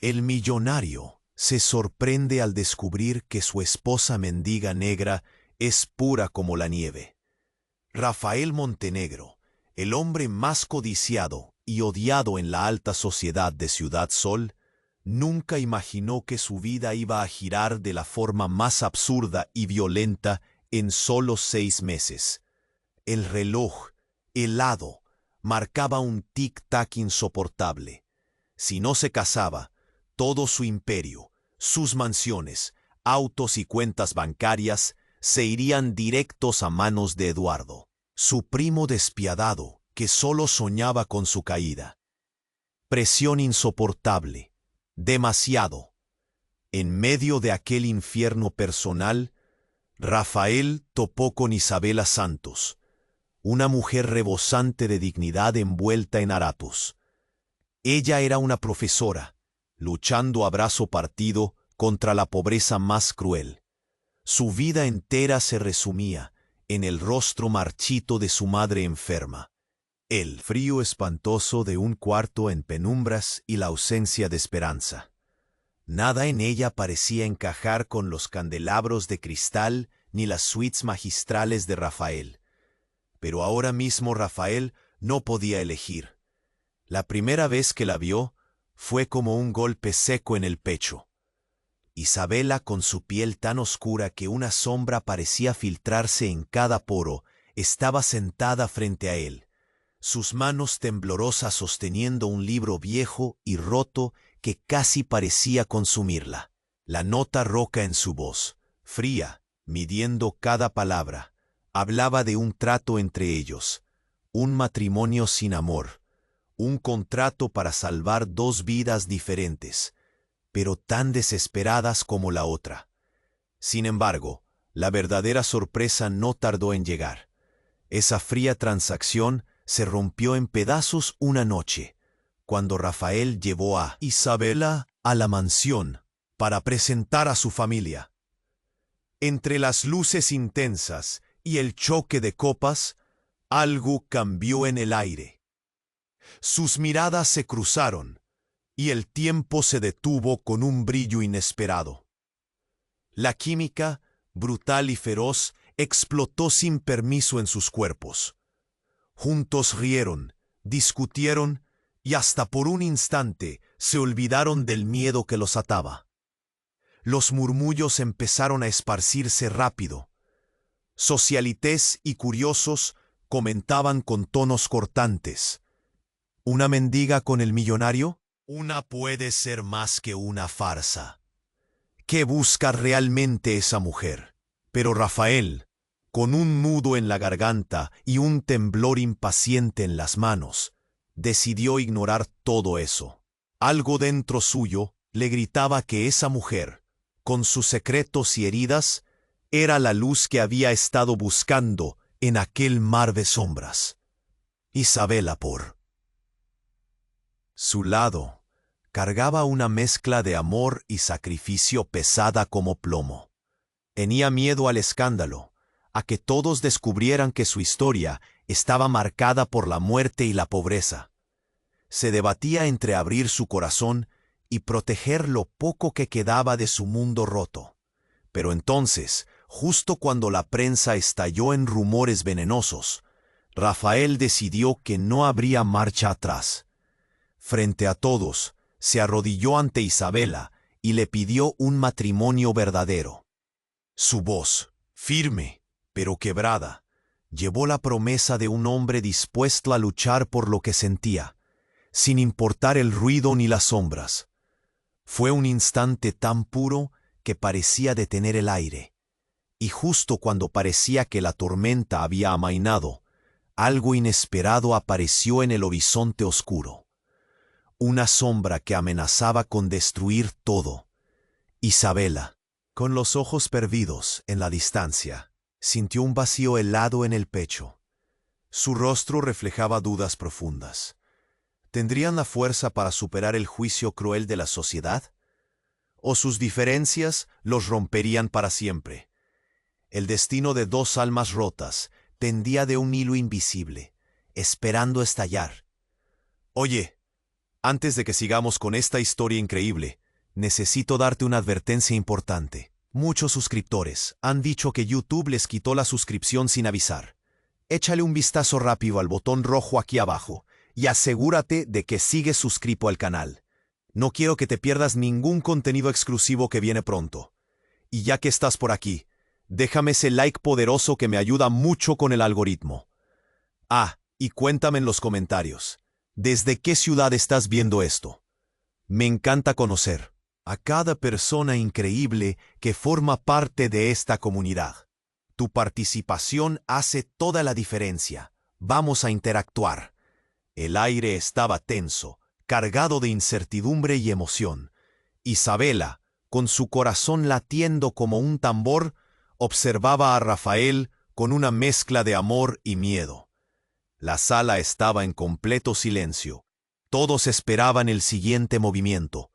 El millonario se sorprende al descubrir que su esposa mendiga negra es pura como la nieve. Rafael Montenegro, el hombre más codiciado y odiado en la alta sociedad de Ciudad Sol, nunca imaginó que su vida iba a girar de la forma más absurda y violenta en solo 6 meses. El reloj, helado, marcaba un tic-tac insoportable. Si no se casaba, todo su imperio, sus mansiones, autos y cuentas bancarias se irían directos a manos de Eduardo, su primo despiadado que solo soñaba con su caída. Presión insoportable, demasiado. En medio de aquel infierno personal, Rafael topó con Isabela Santos, una mujer rebosante de dignidad envuelta en harapos. Ella era una profesora, luchando a brazo partido contra la pobreza más cruel. Su vida entera se resumía en el rostro marchito de su madre enferma, el frío espantoso de un cuarto en penumbras y la ausencia de esperanza. Nada en ella parecía encajar con los candelabros de cristal ni las suites magistrales de Rafael. Pero ahora mismo Rafael no podía elegir. La primera vez que la vio fue como un golpe seco en el pecho. Isabela, con su piel tan oscura que una sombra parecía filtrarse en cada poro, estaba sentada frente a él, sus manos temblorosas sosteniendo un libro viejo y roto que casi parecía consumirla. La nota roca en su voz, fría, midiendo cada palabra, hablaba de un trato entre ellos, un matrimonio sin amor, un contrato para salvar 2 vidas diferentes, pero tan desesperadas como la otra. Sin embargo, la verdadera sorpresa no tardó en llegar. Esa fría transacción se rompió en pedazos una noche, cuando Rafael llevó a Isabela a la mansión para presentar a su familia. Entre las luces intensas y el choque de copas, algo cambió en el aire. Sus miradas se cruzaron, y el tiempo se detuvo con un brillo inesperado. La química, brutal y feroz, explotó sin permiso en sus cuerpos. Juntos rieron, discutieron y hasta por un instante se olvidaron del miedo que los ataba. Los murmullos empezaron a esparcirse rápido. Socialites y curiosos comentaban con tonos cortantes. ¿Una mendiga con el millonario? Una puede ser más que una farsa. ¿Qué busca realmente esa mujer? Pero Rafael, con un nudo en la garganta y un temblor impaciente en las manos, decidió ignorar todo eso. Algo dentro suyo le gritaba que esa mujer, con sus secretos y heridas, era la luz que había estado buscando en aquel mar de sombras. Isabela, por su lado, cargaba una mezcla de amor y sacrificio pesada como plomo. Tenía miedo al escándalo, a que todos descubrieran que su historia estaba marcada por la muerte y la pobreza. Se debatía entre abrir su corazón y proteger lo poco que quedaba de su mundo roto. Pero entonces, justo cuando la prensa estalló en rumores venenosos, Rafael decidió que no habría marcha atrás. Frente a todos, se arrodilló ante Isabela y le pidió un matrimonio verdadero. Su voz, firme, pero quebrada, llevó la promesa de un hombre dispuesto a luchar por lo que sentía, sin importar el ruido ni las sombras. Fue un instante tan puro que parecía detener el aire, y justo cuando parecía que la tormenta había amainado, algo inesperado apareció en el horizonte oscuro. Una sombra que amenazaba con destruir todo. Isabela, con los ojos perdidos en la distancia, sintió un vacío helado en el pecho. Su rostro reflejaba dudas profundas. ¿Tendrían la fuerza para superar el juicio cruel de la sociedad? ¿O sus diferencias los romperían para siempre? El destino de 2 almas rotas pendía de un hilo invisible, esperando estallar. «Oye», Antes de que sigamos con esta historia increíble, necesito darte una advertencia importante. Muchos suscriptores han dicho que YouTube les quitó la suscripción sin avisar. Échale un vistazo rápido al botón rojo aquí abajo y asegúrate de que sigues suscrito al canal. No quiero que te pierdas ningún contenido exclusivo que viene pronto. Y ya que estás por aquí, déjame ese like poderoso que me ayuda mucho con el algoritmo. Y cuéntame en los comentarios, ¿desde qué ciudad estás viendo esto? Me encanta conocer a cada persona increíble que forma parte de esta comunidad. Tu participación hace toda la diferencia. Vamos a interactuar. El aire estaba tenso, cargado de incertidumbre y emoción. Isabela, con su corazón latiendo como un tambor, observaba a Rafael con una mezcla de amor y miedo. La sala estaba en completo silencio. Todos esperaban el siguiente movimiento.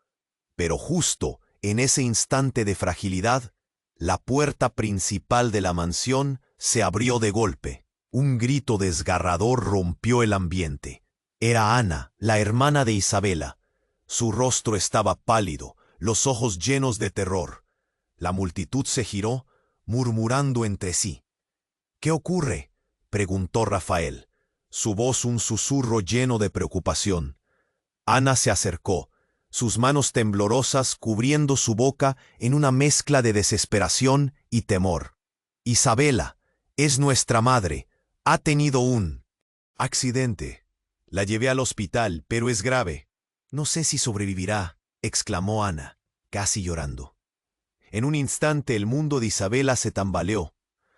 Pero justo en ese instante de fragilidad, la puerta principal de la mansión se abrió de golpe. Un grito desgarrador rompió el ambiente. Era Ana, la hermana de Isabela. Su rostro estaba pálido, los ojos llenos de terror. La multitud se giró, murmurando entre sí. ¿Qué ocurre?, preguntó Rafael, su voz un susurro lleno de preocupación. Ana se acercó, sus manos temblorosas cubriendo su boca en una mezcla de desesperación y temor. Isabela, es nuestra madre. Ha tenido un accidente. La llevé al hospital, pero es grave. No sé si sobrevivirá, exclamó Ana, casi llorando. En un instante el mundo de Isabela se tambaleó.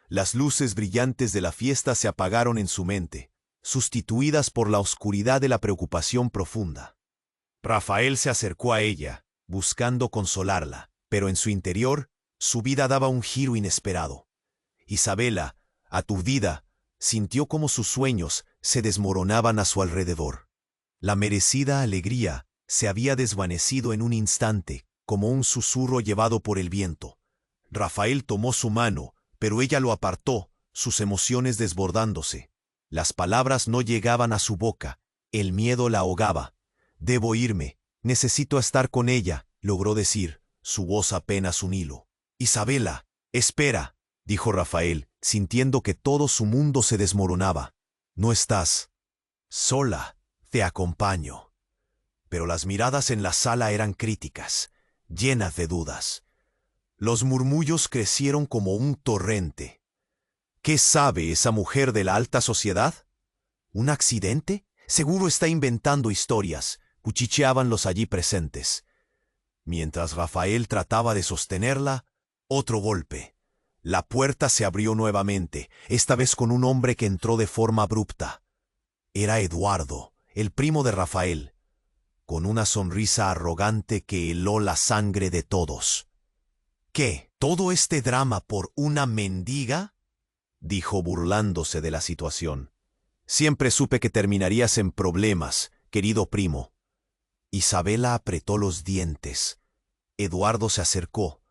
Las luces brillantes de la fiesta se apagaron en su mente, sustituidas por la oscuridad de la preocupación profunda. Rafael se acercó a ella, buscando consolarla, pero en su interior, su vida daba un giro inesperado. Isabela, aturdida, sintió como sus sueños se desmoronaban a su alrededor. La merecida alegría se había desvanecido en un instante, como un susurro llevado por el viento. Rafael tomó su mano, pero ella lo apartó, sus emociones desbordándose. Las palabras no llegaban a su boca, el miedo la ahogaba. «Debo irme, necesito estar con ella», logró decir, su voz apenas un hilo. «Isabela, espera», dijo Rafael, sintiendo que todo su mundo se desmoronaba. «No estás sola, te acompaño». Pero las miradas en la sala eran críticas, llenas de dudas. Los murmullos crecieron como un torrente. ¿Qué sabe esa mujer de la alta sociedad? ¿Un accidente? Seguro está inventando historias, cuchicheaban los allí presentes. Mientras Rafael trataba de sostenerla, otro golpe. La puerta se abrió nuevamente, esta vez con un hombre que entró de forma abrupta. Era Eduardo, el primo de Rafael, con una sonrisa arrogante que heló la sangre de todos. «¿Qué? ¿Todo este drama por una mendiga?», dijo burlándose de la situación. «Siempre supe que terminarías en problemas, querido primo». Isabela apretó los dientes. Eduardo se acercó,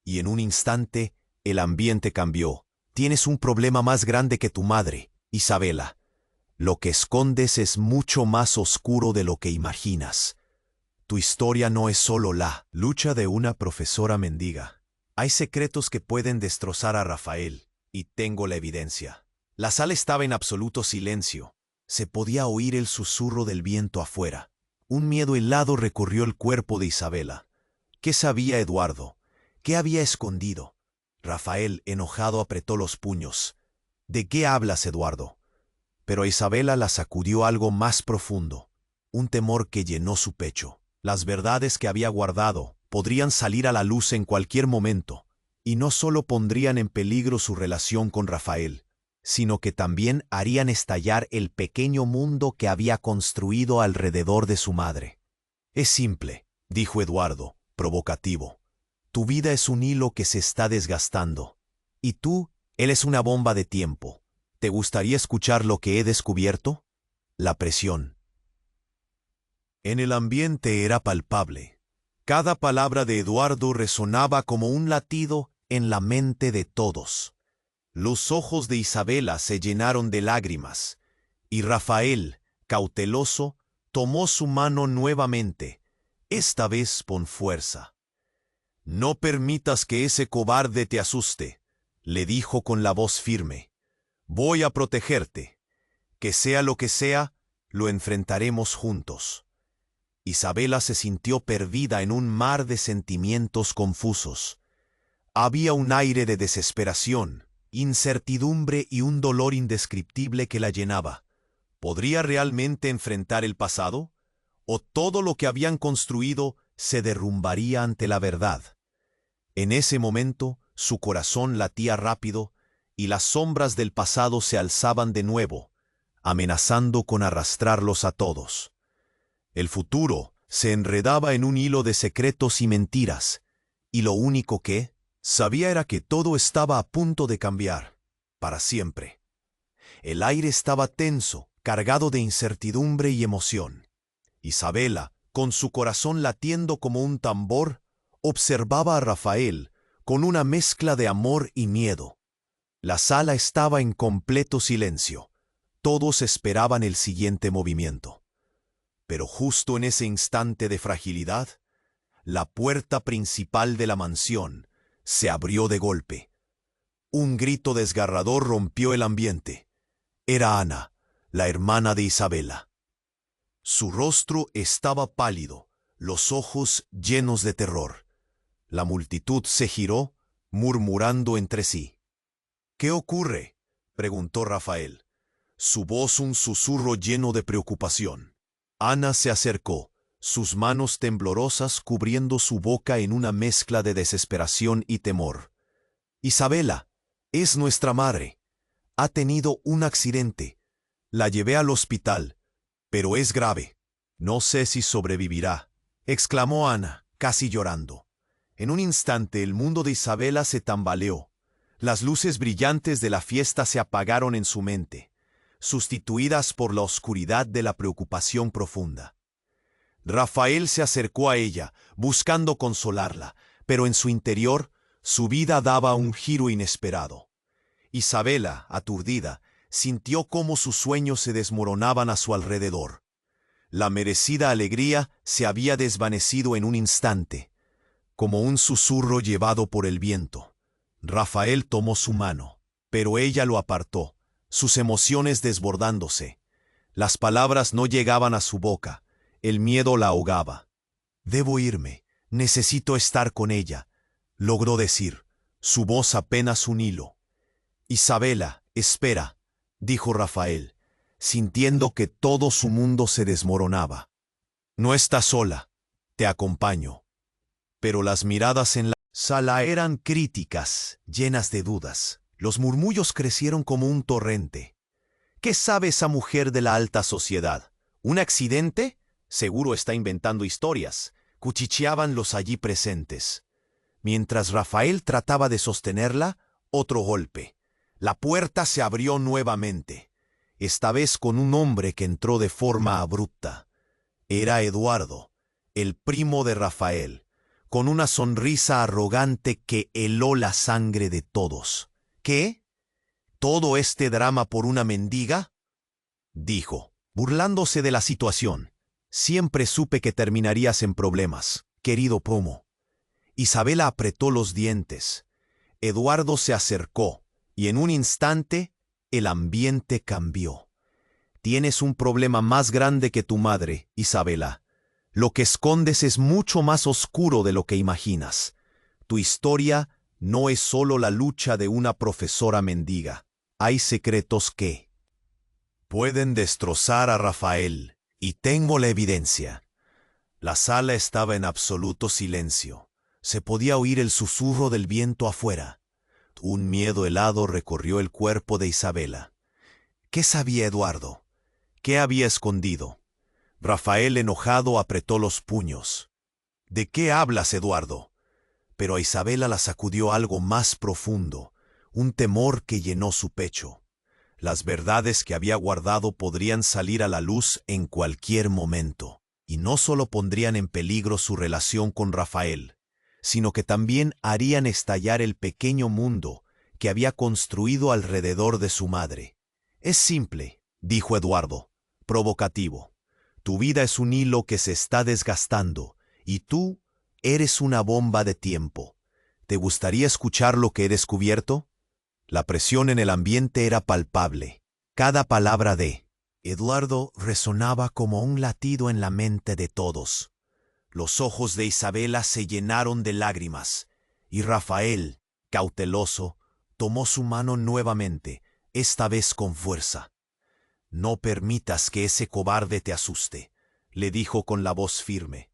y en un instante el ambiente cambió. «Tienes un problema más grande que tu madre, Isabela. Lo que escondes es mucho más oscuro de lo que imaginas. Tu historia no es solo la lucha de una profesora mendiga. Hay secretos que pueden destrozar a Rafael, y tengo la evidencia». La sala estaba en absoluto silencio. Se podía oír el susurro del viento afuera. Un miedo helado recorrió el cuerpo de Isabela. ¿Qué sabía Eduardo? ¿Qué había escondido? Rafael, enojado, apretó los puños. «¿De qué hablas, Eduardo?». Pero a Isabela la sacudió algo más profundo, un temor que llenó su pecho. Las verdades que había guardado podrían salir a la luz en cualquier momento, y no solo pondrían en peligro su relación con Rafael, sino que también harían estallar el pequeño mundo que había construido alrededor de su madre. «Es simple», dijo Eduardo, provocativo. «Tu vida es un hilo que se está desgastando, y tú, él es una bomba de tiempo. ¿Te gustaría escuchar lo que he descubierto?». La presión en el ambiente era palpable. Cada palabra de Eduardo resonaba como un latido en la mente de todos. Los ojos de Isabela se llenaron de lágrimas, y Rafael, cauteloso, tomó su mano nuevamente, esta vez con fuerza. «No permitas que ese cobarde te asuste», le dijo con la voz firme. «Voy a protegerte. Que sea lo que sea, lo enfrentaremos juntos». Isabela se sintió perdida en un mar de sentimientos confusos. Había un aire de desesperación, incertidumbre y un dolor indescriptible que la llenaba. ¿Podría realmente enfrentar el pasado? ¿O todo lo que habían construido se derrumbaría ante la verdad? En ese momento, su corazón latía rápido y las sombras del pasado se alzaban de nuevo, amenazando con arrastrarlos a todos. El futuro se enredaba en un hilo de secretos y mentiras, y lo único que sabía era que todo estaba a punto de cambiar, para siempre. El aire estaba tenso, cargado de incertidumbre y emoción. Isabela, con su corazón latiendo como un tambor, observaba a Rafael con una mezcla de amor y miedo. La sala estaba en completo silencio. Todos esperaban el siguiente movimiento. Pero justo en ese instante de fragilidad, la puerta principal de la mansión se abrió de golpe. Un grito desgarrador rompió el ambiente. Era Ana, la hermana de Isabela. Su rostro estaba pálido, los ojos llenos de terror. La multitud se giró, murmurando entre sí. «¿Qué ocurre?», preguntó Rafael, su voz un susurro lleno de preocupación. Ana se acercó, sus manos temblorosas cubriendo su boca en una mezcla de desesperación y temor. «Isabela, es nuestra madre. Ha tenido un accidente. La llevé al hospital, pero es grave. No sé si sobrevivirá», exclamó Ana, casi llorando. En un instante el mundo de Isabela se tambaleó. Las luces brillantes de la fiesta se apagaron en su mente, sustituidas por la oscuridad de la preocupación profunda. Rafael se acercó a ella, buscando consolarla, pero en su interior su vida daba un giro inesperado. Isabela, aturdida, sintió cómo sus sueños se desmoronaban a su alrededor. La merecida alegría se había desvanecido en un instante, como un susurro llevado por el viento. Rafael tomó su mano, pero ella lo apartó, sus emociones desbordándose. Las palabras no llegaban a su boca, el miedo la ahogaba. «Debo irme, necesito estar con ella», logró decir, su voz apenas un hilo. «Isabela, espera», dijo Rafael, sintiendo que todo su mundo se desmoronaba. «No estás sola, te acompaño». Pero las miradas en la sala eran críticas, llenas de dudas. Los murmullos crecieron como un torrente. «¿Qué sabe esa mujer de la alta sociedad? ¿Un accidente? Seguro está inventando historias», cuchicheaban los allí presentes. Mientras Rafael trataba de sostenerla, otro golpe. La puerta se abrió nuevamente, esta vez con un hombre que entró de forma abrupta. Era Eduardo, el primo de Rafael, con una sonrisa arrogante que heló la sangre de todos. «¿Qué? ¿Todo este drama por una mendiga?», dijo, burlándose de la situación. «Siempre supe que terminarías en problemas, querido primo». Isabela apretó los dientes. Eduardo se acercó, y en un instante el ambiente cambió. «Tienes un problema más grande que tu madre, Isabela. Lo que escondes es mucho más oscuro de lo que imaginas. Tu historia no es solo la lucha de una profesora mendiga. Hay secretos que pueden destrozar a Rafael, y tengo la evidencia». La sala estaba en absoluto silencio. Se podía oír el susurro del viento afuera. Un miedo helado recorrió el cuerpo de Isabela. ¿Qué sabía Eduardo? ¿Qué había escondido? Rafael, enojado, apretó los puños. «¿De qué hablas, Eduardo?». Pero a Isabela la sacudió algo más profundo, un temor que llenó su pecho. Las verdades que había guardado podrían salir a la luz en cualquier momento, y no solo pondrían en peligro su relación con Rafael, sino que también harían estallar el pequeño mundo que había construido alrededor de su madre. «Es simple», dijo Eduardo, provocativo. Tu vida es un hilo que se está desgastando, y tú eres una bomba de tiempo. ¿Te gustaría escuchar lo que he descubierto? La presión en el ambiente era palpable. Cada palabra de Eduardo resonaba como un latido en la mente de todos. Los ojos de Isabela se llenaron de lágrimas, y Rafael, cauteloso, tomó su mano nuevamente, esta vez con fuerza. «No permitas que ese cobarde te asuste», le dijo con la voz firme.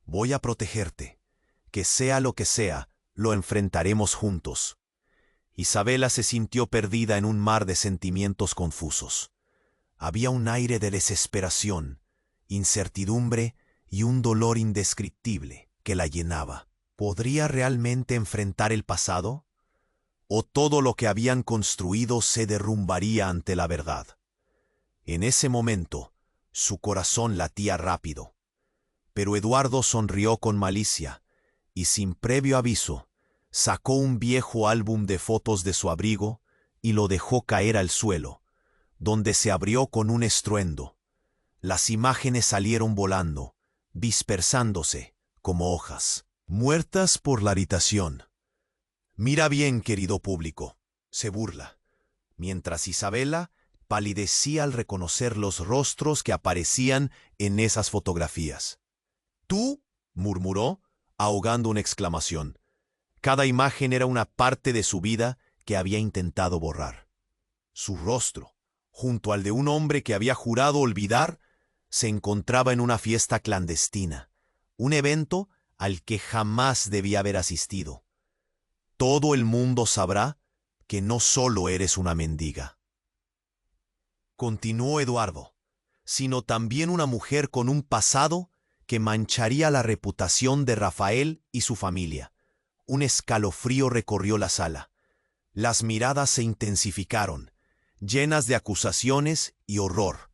«Voy a protegerte. Que sea lo que sea, lo enfrentaremos juntos». Isabela se sintió perdida en un mar de sentimientos confusos. Había un aire de desesperación, incertidumbre y un dolor indescriptible que la llenaba. ¿Podría realmente enfrentar el pasado? ¿O todo lo que habían construido se derrumbaría ante la verdad? En ese momento, su corazón latía rápido. Pero Eduardo sonrió con malicia y, sin previo aviso, sacó un viejo álbum de fotos de su abrigo y lo dejó caer al suelo, donde se abrió con un estruendo. Las imágenes salieron volando, dispersándose como hojas, muertas por la irritación. «Mira bien, querido público», se burla, mientras Isabela palidecía al reconocer los rostros que aparecían en esas fotografías. «¿Tú?», murmuró, ahogando una exclamación. Cada imagen era una parte de su vida que había intentado borrar. Su rostro, junto al de un hombre que había jurado olvidar, se encontraba en una fiesta clandestina, un evento al que jamás debía haber asistido. Todo el mundo sabrá que no solo eres una mendiga, continuó Eduardo, sino también una mujer con un pasado que mancharía la reputación de Rafael y su familia. Un escalofrío recorrió la sala. Las miradas se intensificaron, llenas de acusaciones y horror.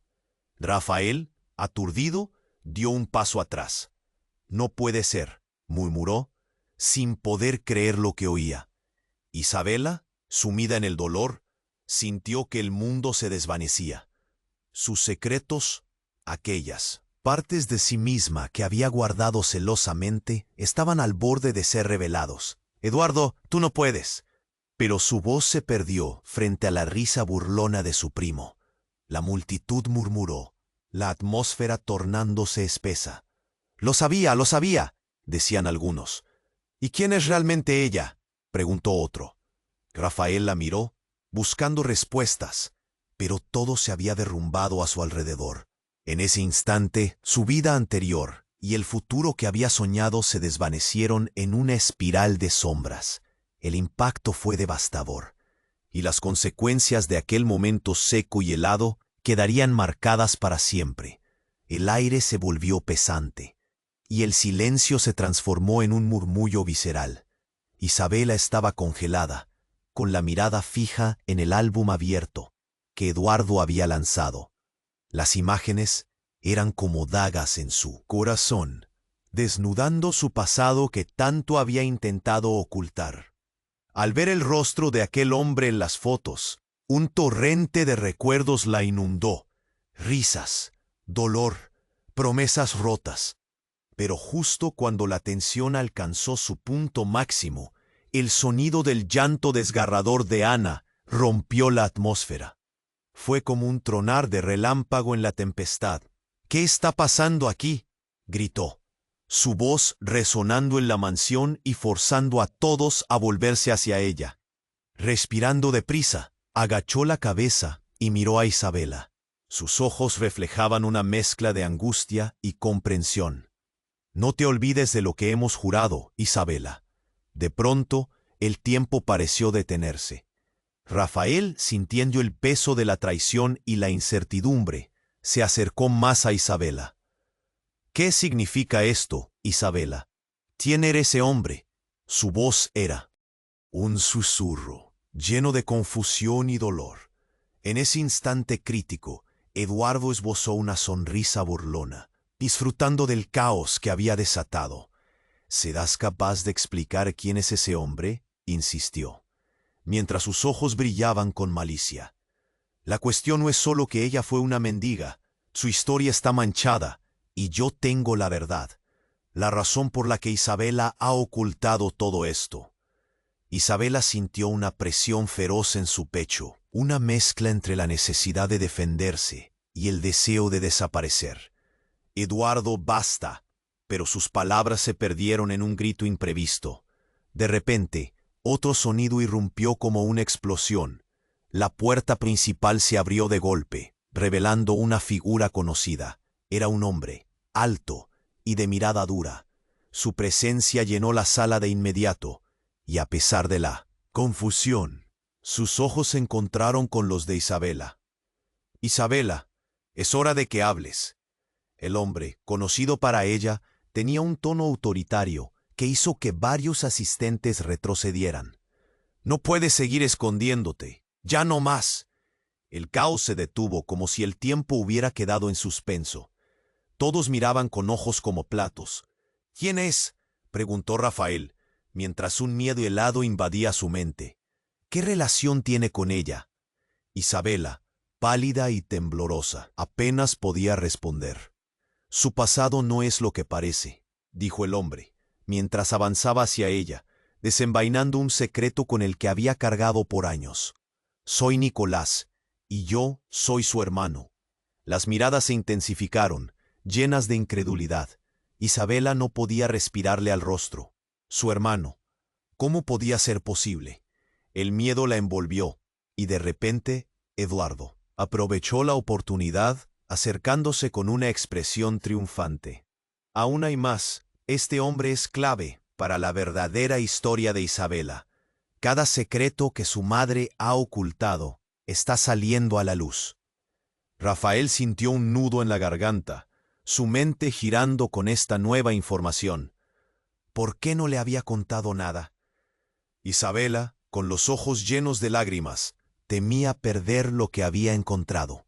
Rafael, aturdido, dio un paso atrás. «No puede ser», murmuró, sin poder creer lo que oía. Isabela, sumida en el dolor, sintió que el mundo se desvanecía. Sus secretos, aquellas partes de sí misma que había guardado celosamente, estaban al borde de ser revelados. «Eduardo, tú no puedes». Pero su voz se perdió frente a la risa burlona de su primo. La multitud murmuró, la atmósfera tornándose espesa. Lo sabía», decían algunos. «¿Y quién es realmente ella?», preguntó otro. Rafael la miró, buscando respuestas, pero todo se había derrumbado a su alrededor. En ese instante, su vida anterior y el futuro que había soñado se desvanecieron en una espiral de sombras. El impacto fue devastador, y las consecuencias de aquel momento seco y helado quedarían marcadas para siempre. El aire se volvió pesante, y el silencio se transformó en un murmullo visceral. Isabela estaba congelada, con la mirada fija en el álbum abierto que Eduardo había lanzado. Las imágenes eran como dagas en su corazón, desnudando su pasado que tanto había intentado ocultar. Al ver el rostro de aquel hombre en las fotos, un torrente de recuerdos la inundó. Risas, dolor, promesas rotas. Pero justo cuando la tensión alcanzó su punto máximo, el sonido del llanto desgarrador de Ana rompió la atmósfera. Fue como un tronar de relámpago en la tempestad. «¿Qué está pasando aquí?», gritó, su voz resonando en la mansión y forzando a todos a volverse hacia ella. Respirando deprisa, agachó la cabeza y miró a Isabela. Sus ojos reflejaban una mezcla de angustia y comprensión. «No te olvides de lo que hemos jurado, Isabela». De pronto, el tiempo pareció detenerse. Rafael, sintiendo el peso de la traición y la incertidumbre, se acercó más a Isabela. «¿Qué significa esto, Isabela? ¿Quién era ese hombre?». Su voz era un susurro, lleno de confusión y dolor. En ese instante crítico, Eduardo esbozó una sonrisa burlona, disfrutando del caos que había desatado. «¿Serás capaz de explicar quién es ese hombre?», insistió, mientras sus ojos brillaban con malicia. «La cuestión no es solo que ella fue una mendiga, Su historia está manchada, y yo tengo la verdad, la razón por la que Isabela ha ocultado todo esto. Isabela sintió una presión feroz en su pecho, una mezcla entre la necesidad de defenderse y el deseo de desaparecer. Eduardo, basta. Pero sus palabras se perdieron en un grito imprevisto. De repente, otro sonido irrumpió como una explosión. La puerta principal se abrió de golpe, revelando una figura conocida. Era un hombre, alto y de mirada dura. Su presencia llenó la sala de inmediato, y a pesar de la confusión, sus ojos se encontraron con los de Isabela. «Isabela, es hora de que hables». El hombre, conocido para ella, tenía un tono autoritario que hizo que varios asistentes retrocedieran. «No puedes seguir escondiéndote. ¡Ya no más!». El caos se detuvo como si el tiempo hubiera quedado en suspenso. Todos miraban con ojos como platos. «¿Quién es?», preguntó Rafael, mientras un miedo helado invadía su mente. «¿Qué relación tiene con ella?». Isabela, pálida y temblorosa, apenas podía responder. «Su pasado no es lo que parece», dijo el hombre, mientras avanzaba hacia ella, desenvainando un secreto con el que había cargado por años. «Soy Nicolás, y yo soy su hermano». Las miradas se intensificaron, llenas de incredulidad. Isabela no podía respirarle al rostro. Su hermano. ¿Cómo podía ser posible? El miedo la envolvió, y de repente, Eduardo aprovechó la oportunidad, acercándose con una expresión triunfante. «Aún hay más. Este hombre es clave para la verdadera historia de Isabela. Cada secreto que su madre ha ocultado está saliendo a la luz». Rafael sintió un nudo en la garganta, su mente girando con esta nueva información. ¿Por qué no le había contado nada? Isabela, con los ojos llenos de lágrimas, temía perder lo que había encontrado.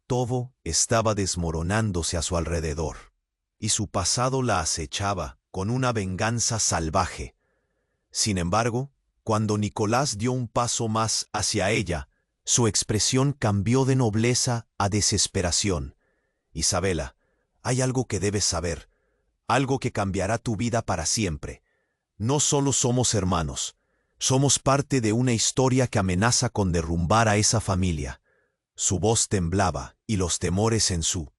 Todo estaba desmoronándose a su alrededor, y su pasado la acechaba con una venganza salvaje. Sin embargo, cuando Nicolás dio un paso más hacia ella, su expresión cambió de nobleza a desesperación. «Isabela, hay algo que debes saber, algo que cambiará tu vida para siempre. No solo somos hermanos, somos parte de una historia que amenaza con derrumbar a esa familia». Su voz temblaba y los temores en su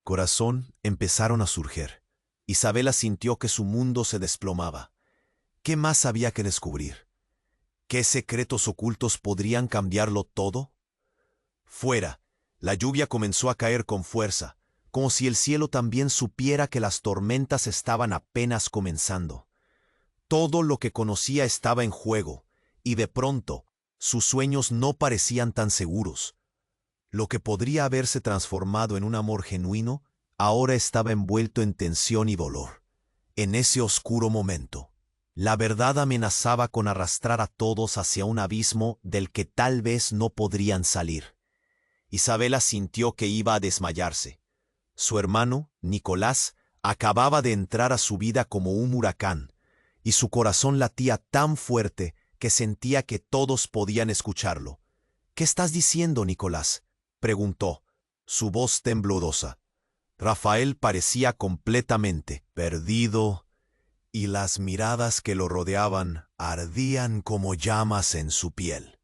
corazón empezaron a surgir. Isabela sintió que su mundo se desplomaba. ¿Qué más había que descubrir? ¿Qué secretos ocultos podrían cambiarlo todo? Fuera, la lluvia comenzó a caer con fuerza, como si el cielo también supiera que las tormentas estaban apenas comenzando. Todo lo que conocía estaba en juego, y de pronto, sus sueños no parecían tan seguros. Lo que podría haberse transformado en un amor genuino, ahora estaba envuelto en tensión y dolor. En ese oscuro momento, la verdad amenazaba con arrastrar a todos hacia un abismo del que tal vez no podrían salir. Isabela sintió que iba a desmayarse. Su hermano, Nicolás, acababa de entrar a su vida como un huracán, y su corazón latía tan fuerte que sentía que todos podían escucharlo. «¿Qué estás diciendo, Nicolás?», preguntó, su voz temblorosa. Rafael parecía completamente perdido, y las miradas que lo rodeaban ardían como llamas en su piel.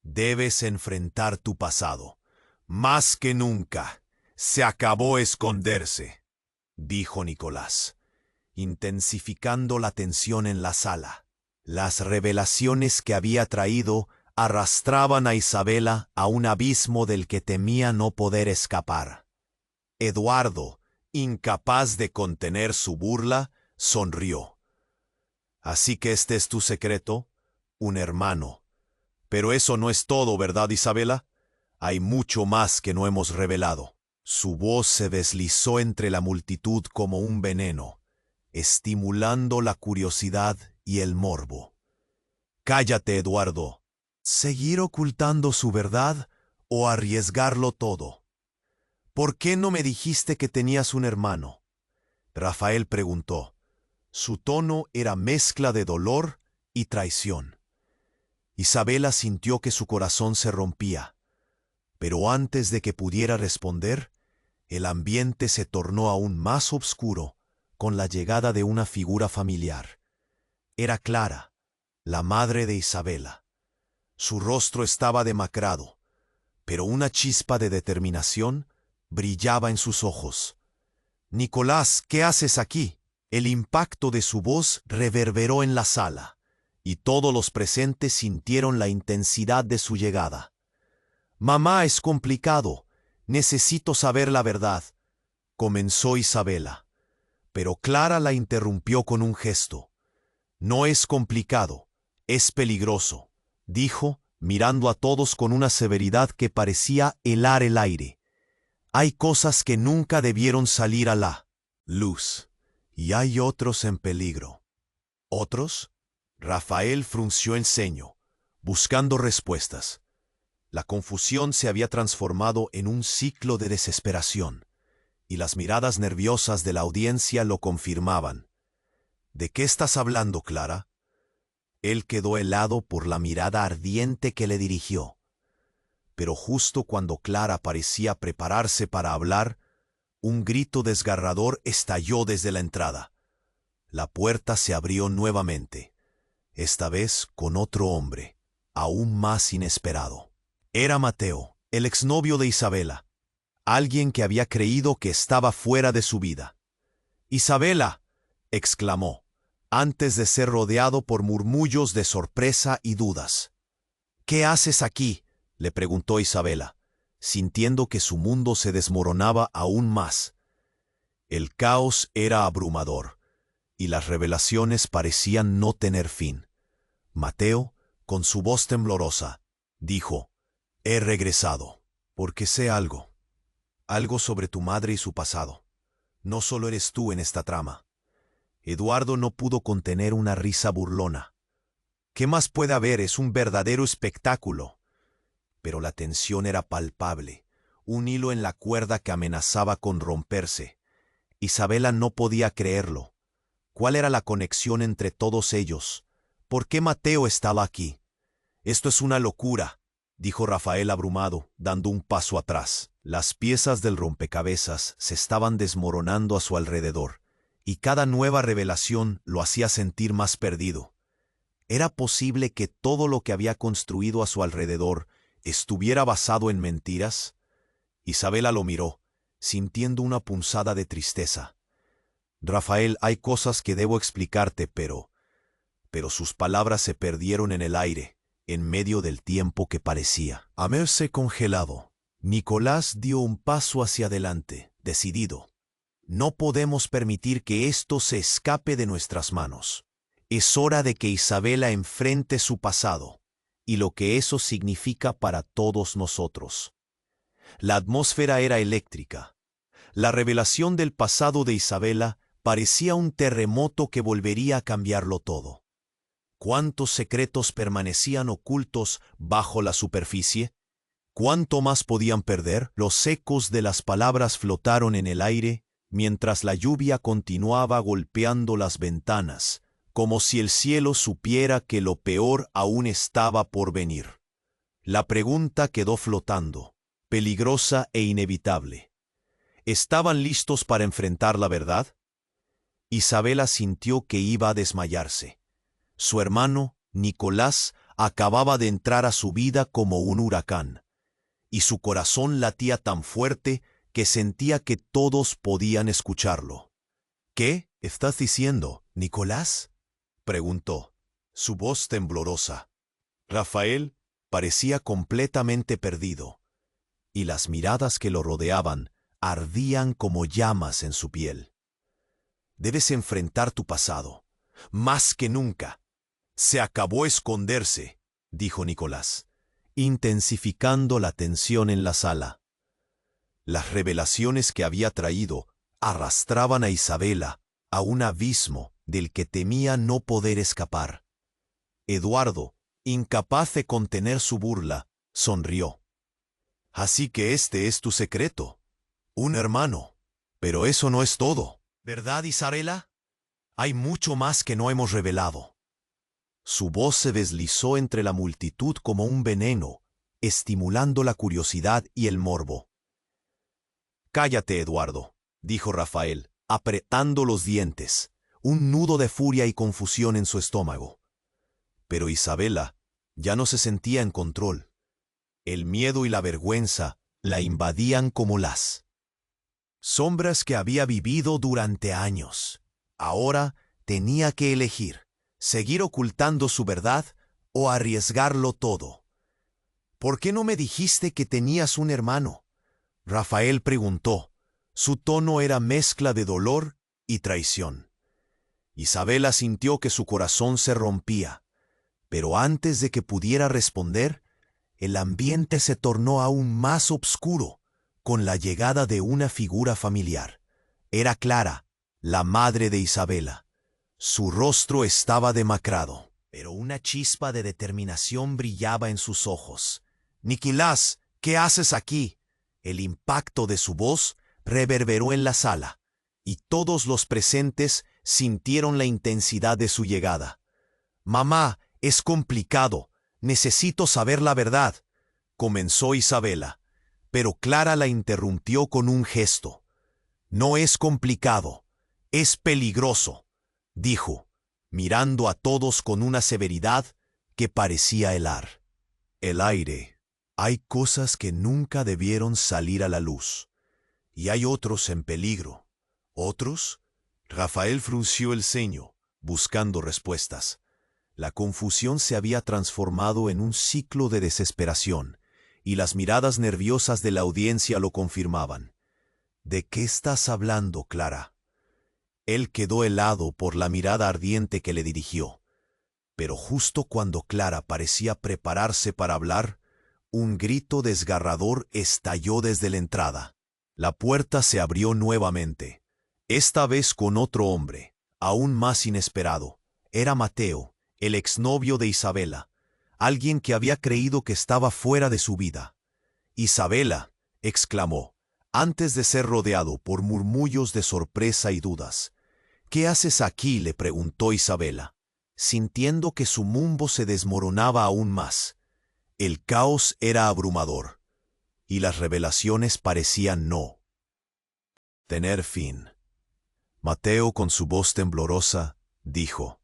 «Debes enfrentar tu pasado. Más que nunca. Se acabó esconderse», dijo Nicolás, intensificando la tensión en la sala. Las revelaciones que había traído arrastraban a Isabela a un abismo del que temía no poder escapar. Eduardo, incapaz de contener su burla, sonrió. «Así que este es tu secreto, un hermano. Pero eso no es todo, ¿verdad, Isabela? Hay mucho más que no hemos revelado». Su voz se deslizó entre la multitud como un veneno, estimulando la curiosidad y el morbo. «Cállate, Eduardo. ¿Seguir ocultando su verdad o arriesgarlo todo? ¿Por qué no me dijiste que tenías un hermano?», Rafael preguntó. Su tono era mezcla de dolor y traición. Isabela sintió que su corazón se rompía, pero antes de que pudiera responder, El ambiente se tornó aún más oscuro con la llegada de una figura familiar. Era Clara, la madre de Isabela. Su rostro estaba demacrado, pero una chispa de determinación brillaba en sus ojos. «Nicolás, ¿qué haces aquí?» El impacto de su voz reverberó en la sala, y todos los presentes sintieron la intensidad de su llegada. «Mamá, es complicado. Necesito saber la verdad», comenzó Isabela. Pero Clara la interrumpió con un gesto. «No es complicado, es peligroso», dijo, mirando a todos con una severidad que parecía helar el aire. «Hay cosas que nunca debieron salir a la luz, y hay otros en peligro». ¿Otros? Rafael frunció el ceño, buscando respuestas. La confusión se había transformado en un ciclo de desesperación, y las miradas nerviosas de la audiencia lo confirmaban. «¿De qué estás hablando, Clara?» Él quedó helado por la mirada ardiente que le dirigió. Pero justo cuando Clara parecía prepararse para hablar, un grito desgarrador estalló desde la entrada. La puerta se abrió nuevamente, esta vez con otro hombre, aún más inesperado. Era Mateo, el exnovio de Isabela, alguien que había creído que estaba fuera de su vida. «¡Isabela!», exclamó, antes de ser rodeado por murmullos de sorpresa y dudas. «¿Qué haces aquí?», le preguntó Isabela, sintiendo que su mundo se desmoronaba aún más. El caos era abrumador, y las revelaciones parecían no tener fin. Mateo, con su voz temblorosa, dijo: «He regresado, porque sé algo sobre tu madre y su pasado. No solo eres tú en esta trama». Eduardo no pudo contener una risa burlona. «¿Qué más puede haber? Es un verdadero espectáculo». Pero la tensión era palpable, un hilo en la cuerda que amenazaba con romperse. Isabela no podía creerlo. ¿Cuál era la conexión entre todos ellos? ¿Por qué Mateo estaba aquí? «Esto es una locura», dijo Rafael abrumado, dando un paso atrás. Las piezas del rompecabezas se estaban desmoronando a su alrededor, y cada nueva revelación lo hacía sentir más perdido. ¿Era posible que todo lo que había construido a su alrededor estuviera basado en mentiras? Isabela lo miró, sintiendo una punzada de tristeza. «Rafael, hay cosas que debo explicarte, pero sus palabras se perdieron en el aire, en medio del tiempo que parecía haberse congelado. Nicolás dio un paso hacia adelante, decidido. «No podemos permitir que esto se escape de nuestras manos. Es hora de que Isabela enfrente su pasado, y lo que eso significa para todos nosotros». La atmósfera era eléctrica. La revelación del pasado de Isabela parecía un terremoto que volvería a cambiarlo todo. ¿Cuántos secretos permanecían ocultos bajo la superficie? ¿Cuánto más podían perder? Los ecos de las palabras flotaron en el aire, mientras la lluvia continuaba golpeando las ventanas, como si el cielo supiera que lo peor aún estaba por venir. La pregunta quedó flotando, peligrosa e inevitable. ¿Estaban listos para enfrentar la verdad? Isabela sintió que iba a desmayarse. Su hermano, Nicolás, acababa de entrar a su vida como un huracán, y su corazón latía tan fuerte que sentía que todos podían escucharlo. «¿Qué estás diciendo, Nicolás?», preguntó, su voz temblorosa. Rafael parecía completamente perdido, y las miradas que lo rodeaban ardían como llamas en su piel. «Debes enfrentar tu pasado, más que nunca. Se acabó esconderse», dijo Nicolás, intensificando la tensión en la sala. Las revelaciones que había traído arrastraban a Isabela a un abismo del que temía no poder escapar. Eduardo, incapaz de contener su burla, sonrió. «Así que este es tu secreto, un hermano. Pero eso no es todo, ¿verdad, Isabela? Hay mucho más que no hemos revelado». Su voz se deslizó entre la multitud como un veneno, estimulando la curiosidad y el morbo. Cállate, Eduardo, dijo Rafael, apretando los dientes, un nudo de furia y confusión en su estómago. Pero Isabela ya no se sentía en control. El miedo y la vergüenza la invadían como las sombras que había vivido durante años. Ahora tenía que elegir, seguir ocultando su verdad o arriesgarlo todo. ¿Por qué no me dijiste que tenías un hermano?, Rafael preguntó. Su tono era mezcla de dolor y traición. Isabela sintió que su corazón se rompía, pero antes de que pudiera responder, el ambiente se tornó aún más oscuro con la llegada de una figura familiar. Era Clara, la madre de Isabela. Su rostro estaba demacrado, pero una chispa de determinación brillaba en sus ojos. «Nicolás, ¿qué haces aquí?». El impacto de su voz reverberó en la sala, y todos los presentes sintieron la intensidad de su llegada. «Mamá, es complicado. Necesito saber la verdad», comenzó Isabela, pero Clara la interrumpió con un gesto. «No es complicado, es peligroso», dijo, mirando a todos con una severidad que parecía helar. «El aire. Hay cosas que nunca debieron salir a la luz, y hay otros en peligro». ¿Otros? Rafael frunció el ceño, buscando respuestas. La confusión se había transformado en un ciclo de desesperación, y las miradas nerviosas de la audiencia lo confirmaban. «¿De qué estás hablando, Clara?». Él quedó helado por la mirada ardiente que le dirigió. Pero justo cuando Clara parecía prepararse para hablar, un grito desgarrador estalló desde la entrada. La puerta se abrió nuevamente, esta vez con otro hombre, aún más inesperado. Era Mateo, el exnovio de Isabela, alguien que había creído que estaba fuera de su vida. «Isabela», exclamó, antes de ser rodeado por murmullos de sorpresa y dudas. «¿Qué haces aquí?», le preguntó Isabela, sintiendo que su mundo se desmoronaba aún más. El caos era abrumador, y las revelaciones parecían no tener fin. Mateo, con su voz temblorosa, dijo: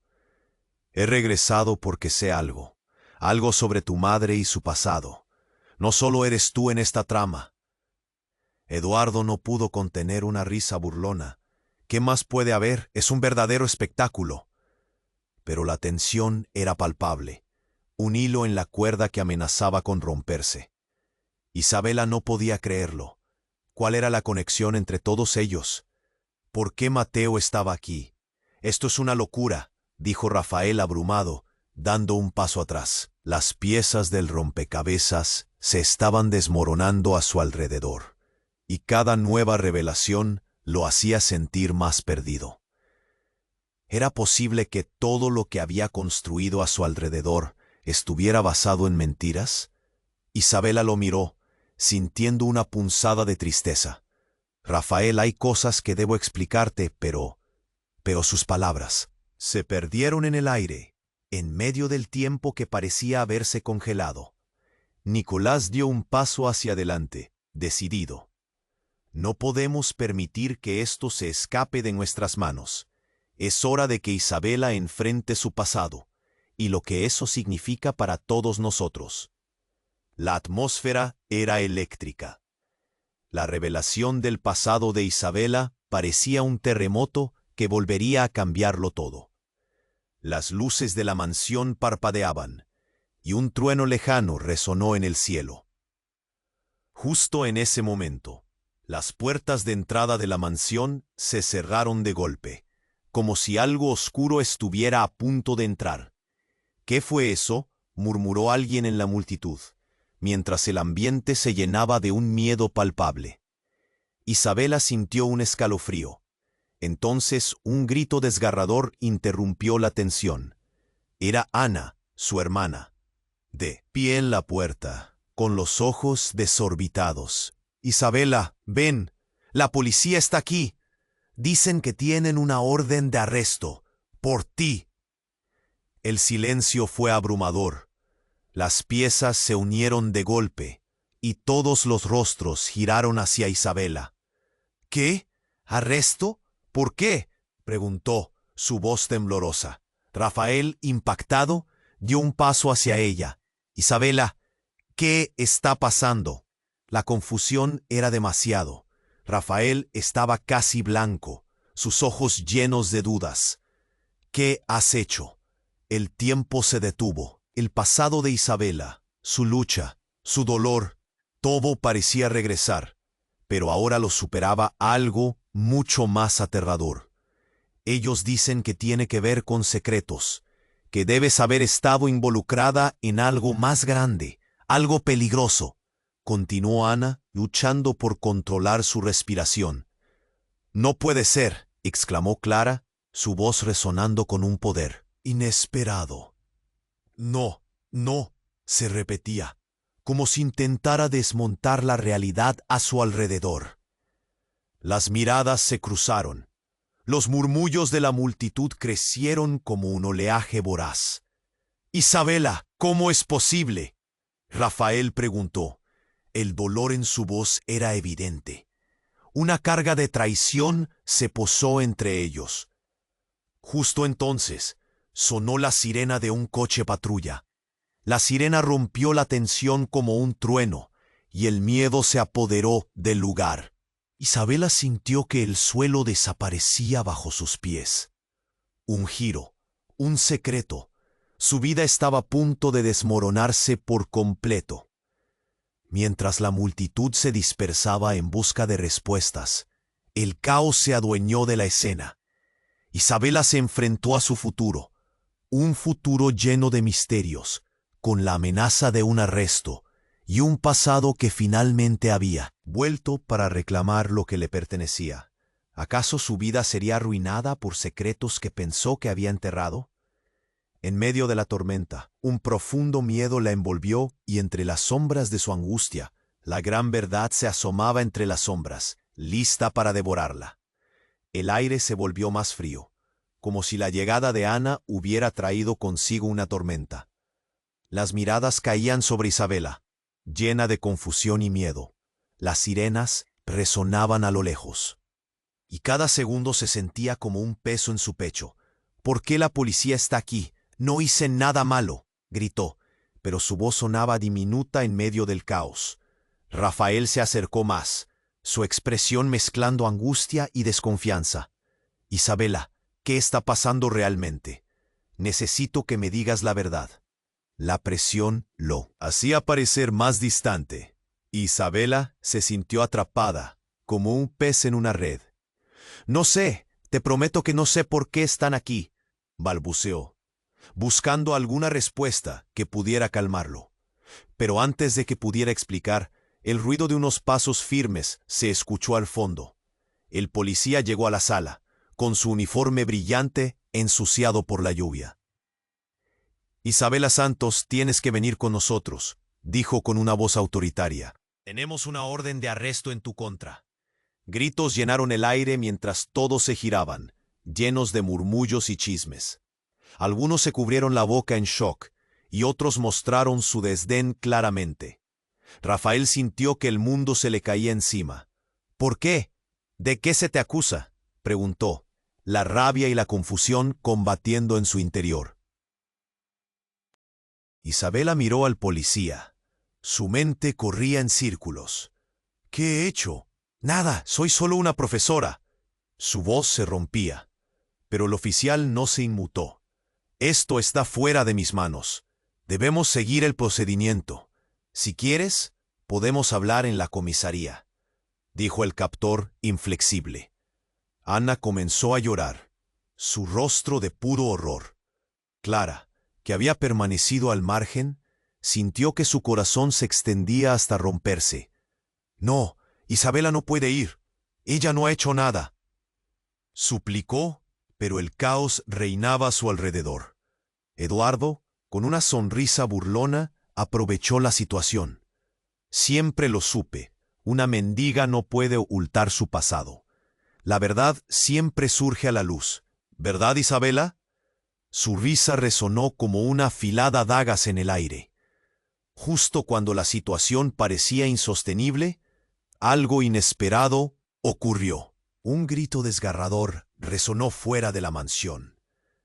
«He regresado porque sé algo sobre tu madre y su pasado. No solo eres tú en esta trama». Eduardo no pudo contener una risa burlona. «¿Qué más puede haber? Es un verdadero espectáculo». Pero la tensión era palpable, un hilo en la cuerda que amenazaba con romperse. Isabela no podía creerlo. ¿Cuál era la conexión entre todos ellos? ¿Por qué Mateo estaba aquí? «Esto es una locura», dijo Rafael abrumado, dando un paso atrás. Las piezas del rompecabezas se estaban desmoronando a su alrededor, y cada nueva revelación lo hacía sentir más perdido. ¿Era posible que todo lo que había construido a su alrededor estuviera basado en mentiras? Isabela lo miró, sintiendo una punzada de tristeza. «Rafael, hay cosas que debo explicarte, pero sus palabras se perdieron en el aire, en medio del tiempo que parecía haberse congelado. Nicolás dio un paso hacia adelante, decidido. «No podemos permitir que esto se escape de nuestras manos. Es hora de que Isabela enfrente su pasado, y lo que eso significa para todos nosotros». La atmósfera era eléctrica. La revelación del pasado de Isabela parecía un terremoto que volvería a cambiarlo todo. Las luces de la mansión parpadeaban, y un trueno lejano resonó en el cielo. Justo en ese momento, las puertas de entrada de la mansión se cerraron de golpe, como si algo oscuro estuviera a punto de entrar. «¿Qué fue eso?», murmuró alguien en la multitud, mientras el ambiente se llenaba de un miedo palpable. Isabela sintió un escalofrío. Entonces un grito desgarrador interrumpió la tensión. Era Ana, su hermana, de pie en la puerta, con los ojos desorbitados. «Isabela, ven, la policía está aquí. Dicen que tienen una orden de arresto, por ti». El silencio fue abrumador. Las piezas se unieron de golpe, y todos los rostros giraron hacia Isabela. ¿Qué? ¿Arresto? ¿Por qué? Preguntó, su voz temblorosa. Rafael, impactado, dio un paso hacia ella. Isabela, ¿qué está pasando? La confusión era demasiado. Rafael estaba casi blanco, sus ojos llenos de dudas. ¿Qué has hecho? El tiempo se detuvo. El pasado de Isabela, su lucha, su dolor, todo parecía regresar, pero ahora lo superaba algo mucho más aterrador. Ellos dicen que tiene que ver con secretos, que debes haber estado involucrada en algo más grande, algo peligroso, continuó Ana, luchando por controlar su respiración. No puede ser, exclamó Clara, su voz resonando con un poder inesperado. No, no, se repetía, como si intentara desmontar la realidad a su alrededor. Las miradas se cruzaron. Los murmullos de la multitud crecieron como un oleaje voraz. «Isabela, ¿cómo es posible?», Rafael preguntó. El dolor en su voz era evidente. Una carga de traición se posó entre ellos. Justo entonces, sonó la sirena de un coche patrulla. La sirena rompió la tensión como un trueno, y el miedo se apoderó del lugar. Isabela sintió que el suelo desaparecía bajo sus pies. Un giro, un secreto. Su vida estaba a punto de desmoronarse por completo. Mientras la multitud se dispersaba en busca de respuestas, el caos se adueñó de la escena. Isabela se enfrentó a su futuro, un futuro lleno de misterios, con la amenaza de un arresto y un pasado que finalmente había vuelto para reclamar lo que le pertenecía. ¿Acaso su vida sería arruinada por secretos que pensó que había enterrado? En medio de la tormenta, un profundo miedo la envolvió y entre las sombras de su angustia, la gran verdad se asomaba entre las sombras, lista para devorarla. El aire se volvió más frío, como si la llegada de Ana hubiera traído consigo una tormenta. Las miradas caían sobre Isabela, llena de confusión y miedo. Las sirenas resonaban a lo lejos. Y cada segundo se sentía como un peso en su pecho. «¿Por qué la policía está aquí? No hice nada malo», gritó, pero su voz sonaba diminuta en medio del caos. Rafael se acercó más, su expresión mezclando angustia y desconfianza. «Isabela, ¿qué está pasando realmente? Necesito que me digas la verdad». La presión lo hacía parecer más distante. Isabela se sintió atrapada, como un pez en una red. «No sé, te prometo que no sé por qué están aquí», balbuceó, buscando alguna respuesta que pudiera calmarlo. Pero antes de que pudiera explicar, el ruido de unos pasos firmes se escuchó al fondo. El policía llegó a la sala, con su uniforme brillante ensuciado por la lluvia. «Isabela Santos, tienes que venir con nosotros», dijo con una voz autoritaria. «Tenemos una orden de arresto en tu contra». Gritos llenaron el aire mientras todos se giraban, llenos de murmullos y chismes. Algunos se cubrieron la boca en shock, y otros mostraron su desdén claramente. Rafael sintió que el mundo se le caía encima. «¿Por qué? ¿De qué se te acusa?», preguntó, la rabia y la confusión combatiendo en su interior. Isabela miró al policía. Su mente corría en círculos. «¿Qué he hecho? Nada, soy solo una profesora». Su voz se rompía, pero el oficial no se inmutó. «Esto está fuera de mis manos. Debemos seguir el procedimiento. Si quieres, podemos hablar en la comisaría», dijo el captor inflexible. Ana comenzó a llorar, su rostro de puro horror. Clara, que había permanecido al margen, sintió que su corazón se extendía hasta romperse. «No, Isabela no puede ir. Ella no ha hecho nada», suplicó, pero el caos reinaba a su alrededor. Eduardo, con una sonrisa burlona, aprovechó la situación. «Siempre lo supe, una mendiga no puede ocultar su pasado. La verdad siempre surge a la luz. ¿Verdad, Isabela?». Su risa resonó como una afilada dagas en el aire. Justo cuando la situación parecía insostenible, algo inesperado ocurrió. Un grito desgarrador resonó fuera de la mansión.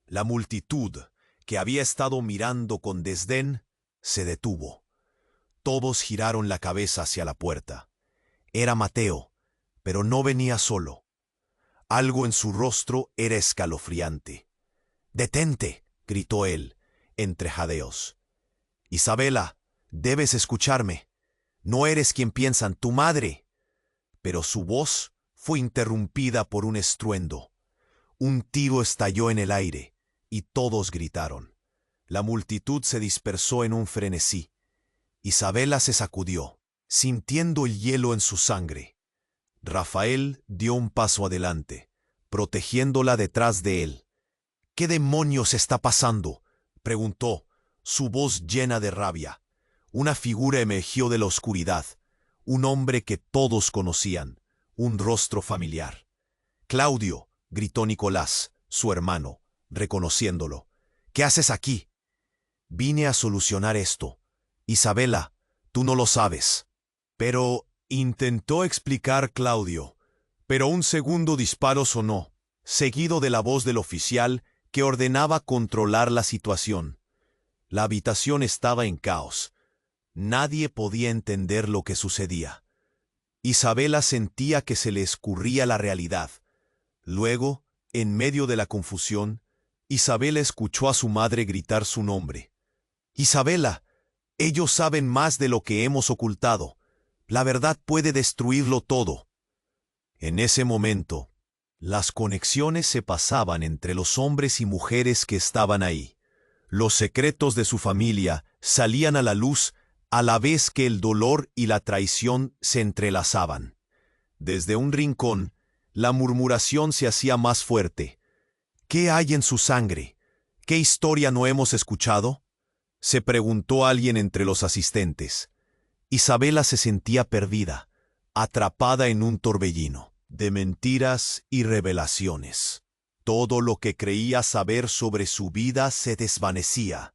La multitud, que había estado mirando con desdén, se detuvo. Todos giraron la cabeza hacia la puerta. Era Mateo, pero no venía solo. Algo en su rostro era escalofriante. «¡Detente!», gritó él, entre jadeos. «Isabela, debes escucharme. No eres quien piensan, tu madre». Pero su voz fue interrumpida por un estruendo. Un tiro estalló en el aire, y todos gritaron. La multitud se dispersó en un frenesí. Isabela se sacudió, sintiendo el hielo en su sangre. Rafael dio un paso adelante, protegiéndola detrás de él. «¿Qué demonios está pasando?», preguntó, su voz llena de rabia. Una figura emergió de la oscuridad, un hombre que todos conocían, un rostro familiar. «Claudio», gritó Nicolás, su hermano, reconociéndolo. «¿Qué haces aquí?». «Vine a solucionar esto. Isabela, tú no lo sabes». Pero intentó explicar Claudio, pero un segundo disparo sonó, seguido de la voz del oficial que ordenaba controlar la situación. La habitación estaba en caos. Nadie podía entender lo que sucedía. Isabela sentía que se le escurría la realidad. Luego, en medio de la confusión, Isabela escuchó a su madre gritar su nombre. «Isabela, ellos saben más de lo que hemos ocultado. La verdad puede destruirlo todo». En ese momento, las conexiones se pasaban entre los hombres y mujeres que estaban ahí. Los secretos de su familia salían a la luz a la vez que el dolor y la traición se entrelazaban. Desde un rincón, la murmuración se hacía más fuerte. «¿Qué hay en su sangre? ¿Qué historia no hemos escuchado?», se preguntó alguien entre los asistentes. Isabela se sentía perdida, atrapada en un torbellino de mentiras y revelaciones. Todo lo que creía saber sobre su vida se desvanecía.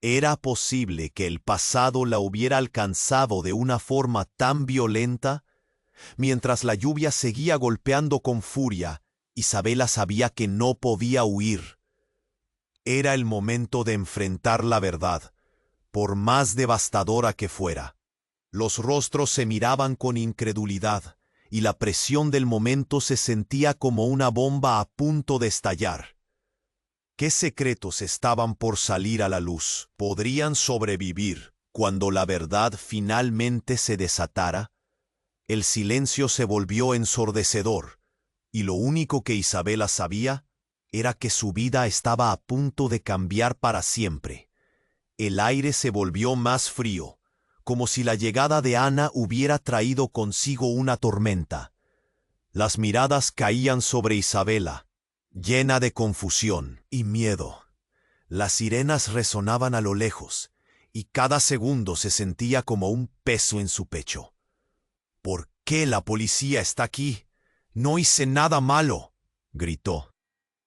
¿Era posible que el pasado la hubiera alcanzado de una forma tan violenta? Mientras la lluvia seguía golpeando con furia, Isabela sabía que no podía huir. Era el momento de enfrentar la verdad, por más devastadora que fuera. Los rostros se miraban con incredulidad, y la presión del momento se sentía como una bomba a punto de estallar. ¿Qué secretos estaban por salir a la luz? ¿Podrían sobrevivir cuando la verdad finalmente se desatara? El silencio se volvió ensordecedor, y lo único que Isabela sabía era que su vida estaba a punto de cambiar para siempre. El aire se volvió más frío, como si la llegada de Ana hubiera traído consigo una tormenta. Las miradas caían sobre Isabela, llena de confusión y miedo. Las sirenas resonaban a lo lejos, y cada segundo se sentía como un peso en su pecho. «¿Por qué la policía está aquí? No hice nada malo», gritó.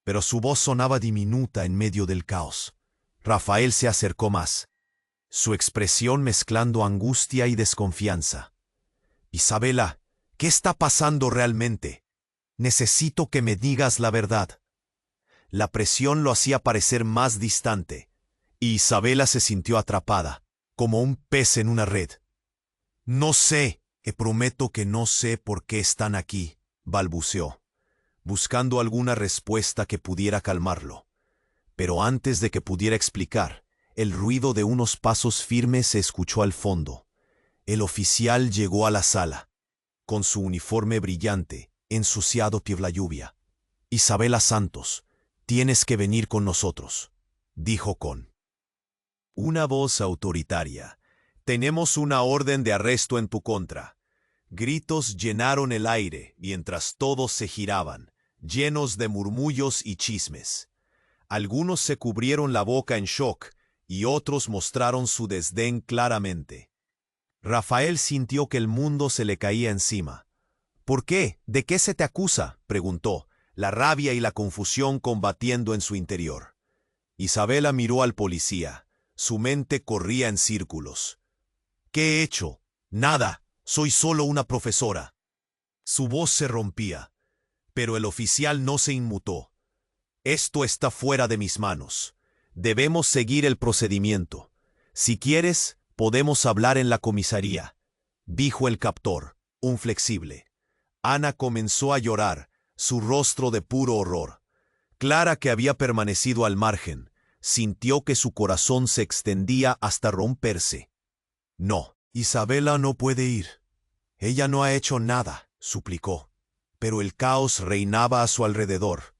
Pero su voz sonaba diminuta en medio del caos. Rafael se acercó más, su expresión mezclando angustia y desconfianza. «Isabela, ¿qué está pasando realmente? Necesito que me digas la verdad». La presión lo hacía parecer más distante, y Isabela se sintió atrapada, como un pez en una red. «No sé, prometo que no sé por qué están aquí», balbuceó, buscando alguna respuesta que pudiera calmarlo. Pero antes de que pudiera explicar, el ruido de unos pasos firmes se escuchó al fondo. El oficial llegó a la sala, con su uniforme brillante, ensuciado por la lluvia. «Isabela Santos, tienes que venir con nosotros», dijo con una voz autoritaria. «Tenemos una orden de arresto en tu contra». Gritos llenaron el aire mientras todos se giraban, llenos de murmullos y chismes. Algunos se cubrieron la boca en shock y otros mostraron su desdén claramente. Rafael sintió que el mundo se le caía encima. «¿Por qué? ¿De qué se te acusa?», preguntó, la rabia y la confusión combatiendo en su interior. Isabela miró al policía. Su mente corría en círculos. «¿Qué he hecho? Nada. Soy solo una profesora». Su voz se rompía, pero el oficial no se inmutó. Esto está fuera de mis manos. Debemos seguir el procedimiento. Si quieres, podemos hablar en la comisaría, dijo el captor, un flexible. Ana comenzó a llorar, su rostro de puro horror. Clara, que había permanecido al margen, sintió que su corazón se extendía hasta romperse. No, Isabela no puede ir. Ella no ha hecho nada, suplicó. Pero el caos reinaba a su alrededor.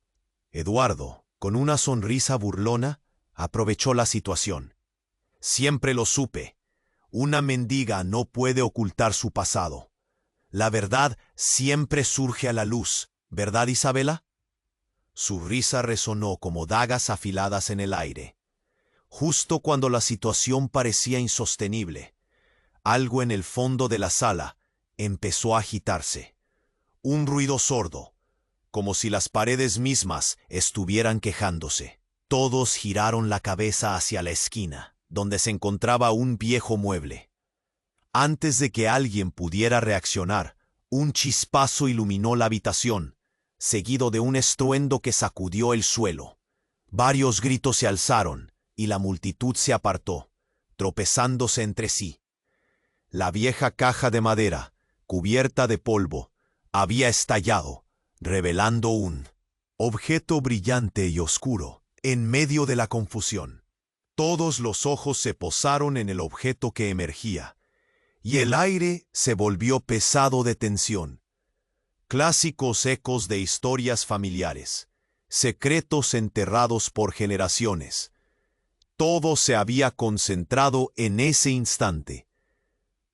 Eduardo, con una sonrisa burlona, aprovechó la situación. Siempre lo supe. Una mendiga no puede ocultar su pasado. La verdad siempre surge a la luz, ¿verdad, Isabela? Su risa resonó como dagas afiladas en el aire. Justo cuando la situación parecía insostenible, algo en el fondo de la sala empezó a agitarse. Un ruido sordo, como si las paredes mismas estuvieran quejándose. Todos giraron la cabeza hacia la esquina, donde se encontraba un viejo mueble. Antes de que alguien pudiera reaccionar, un chispazo iluminó la habitación, seguido de un estruendo que sacudió el suelo. Varios gritos se alzaron, y la multitud se apartó, tropezándose entre sí. La vieja caja de madera, cubierta de polvo, había estallado, revelando un objeto brillante y oscuro, en medio de la confusión. Todos los ojos se posaron en el objeto que emergía, y el aire se volvió pesado de tensión. Clásicos ecos de historias familiares, secretos enterrados por generaciones. Todo se había concentrado en ese instante.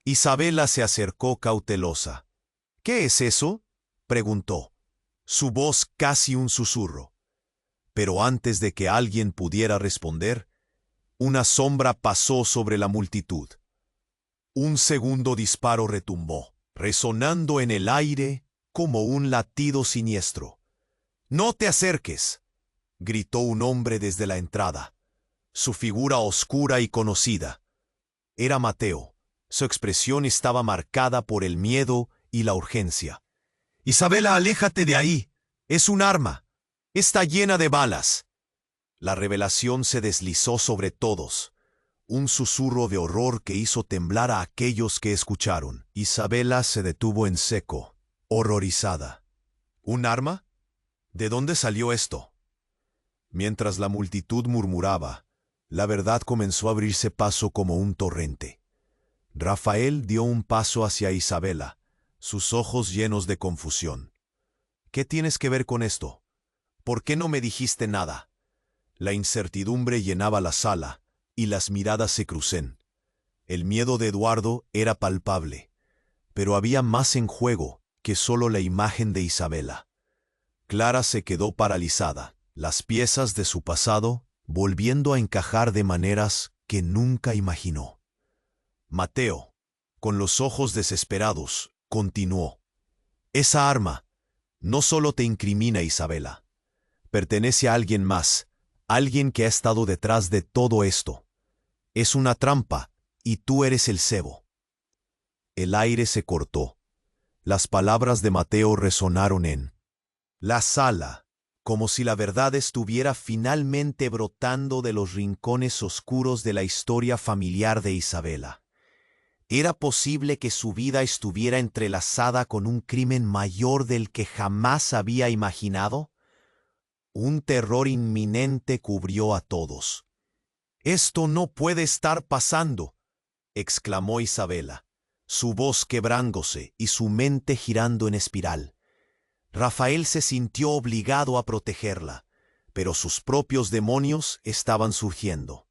Isabela se acercó cautelosa. «¿Qué es eso?», preguntó, su voz casi un susurro. Pero antes de que alguien pudiera responder, una sombra pasó sobre la multitud. Un segundo disparo retumbó, resonando en el aire como un latido siniestro. «¡No te acerques!», gritó un hombre desde la entrada. Su figura oscura y conocida. Era Mateo. Su expresión estaba marcada por el miedo y la urgencia. «Isabela, aléjate de ahí. Es un arma. Está llena de balas». La revelación se deslizó sobre todos. Un susurro de horror que hizo temblar a aquellos que escucharon. Isabela se detuvo en seco, horrorizada. ¿Un arma? ¿De dónde salió esto? Mientras la multitud murmuraba, la verdad comenzó a abrirse paso como un torrente. Rafael dio un paso hacia Isabela, sus ojos llenos de confusión. «¿Qué tienes que ver con esto? ¿Por qué no me dijiste nada?». La incertidumbre llenaba la sala, y las miradas se crucen. El miedo de Eduardo era palpable, pero había más en juego que solo la imagen de Isabela. Clara se quedó paralizada, las piezas de su pasado volviendo a encajar de maneras que nunca imaginó. Mateo, con los ojos desesperados, continuó. «Esa arma no solo te incrimina, Isabela. Pertenece a alguien más, alguien que ha estado detrás de todo esto. Es una trampa, y tú eres el cebo». El aire se cortó. Las palabras de Mateo resonaron en la sala, como si la verdad estuviera finalmente brotando de los rincones oscuros de la historia familiar de Isabela. ¿Era posible que su vida estuviera entrelazada con un crimen mayor del que jamás había imaginado? Un terror inminente cubrió a todos. «Esto no puede estar pasando», exclamó Isabela, su voz quebrándose y su mente girando en espiral. Rafael se sintió obligado a protegerla, pero sus propios demonios estaban surgiendo.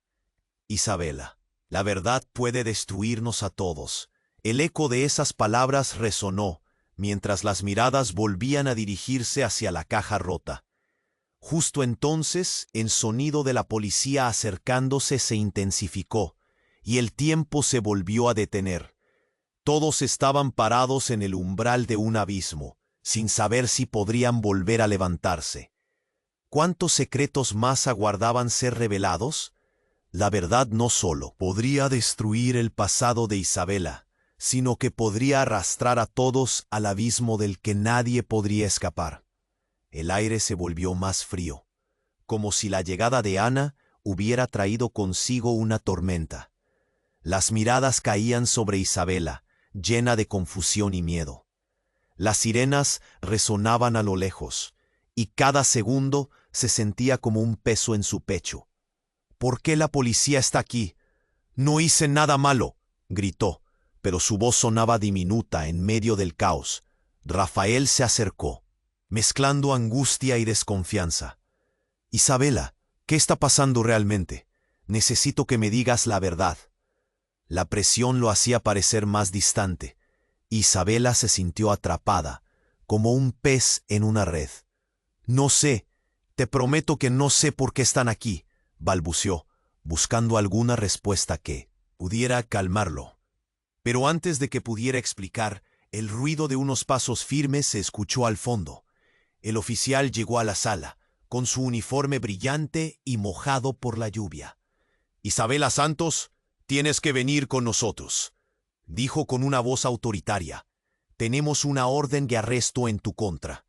«Isabela, la verdad puede destruirnos a todos». El eco de esas palabras resonó, mientras las miradas volvían a dirigirse hacia la caja rota. Justo entonces, el sonido de la policía acercándose se intensificó, y el tiempo se volvió a detener. Todos estaban parados en el umbral de un abismo, sin saber si podrían volver a levantarse. ¿Cuántos secretos más aguardaban ser revelados? La verdad no solo podría destruir el pasado de Isabela, sino que podría arrastrar a todos al abismo del que nadie podría escapar. El aire se volvió más frío, como si la llegada de Ana hubiera traído consigo una tormenta. Las miradas caían sobre Isabela, llena de confusión y miedo. Las sirenas resonaban a lo lejos, y cada segundo se sentía como un peso en su pecho. «¿Por qué la policía está aquí? No hice nada malo», gritó, pero su voz sonaba diminuta en medio del caos. Rafael se acercó, mezclando angustia y desconfianza. «Isabela, ¿qué está pasando realmente? Necesito que me digas la verdad». La presión lo hacía parecer más distante. Isabela se sintió atrapada, como un pez en una red. «No sé, te prometo que no sé por qué están aquí», balbuceó, buscando alguna respuesta que pudiera calmarlo. Pero antes de que pudiera explicar, el ruido de unos pasos firmes se escuchó al fondo. El oficial llegó a la sala, con su uniforme brillante y mojado por la lluvia. «Isabela Santos, tienes que venir con nosotros», dijo con una voz autoritaria. «Tenemos una orden de arresto en tu contra».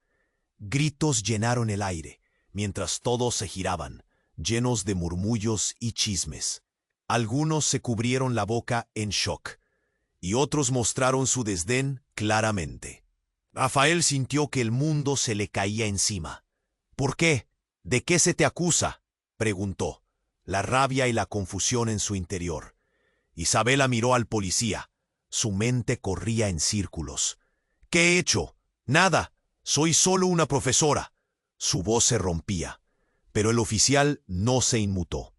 Gritos llenaron el aire, mientras todos se giraban, llenos de murmullos y chismes. Algunos se cubrieron la boca en shock, y otros mostraron su desdén claramente. Rafael sintió que el mundo se le caía encima. «¿Por qué? ¿De qué se te acusa?», preguntó, la rabia y la confusión en su interior. Isabela miró al policía. Su mente corría en círculos. «¿Qué he hecho? Nada. Soy solo una profesora». Su voz se rompía, pero el oficial no se inmutó.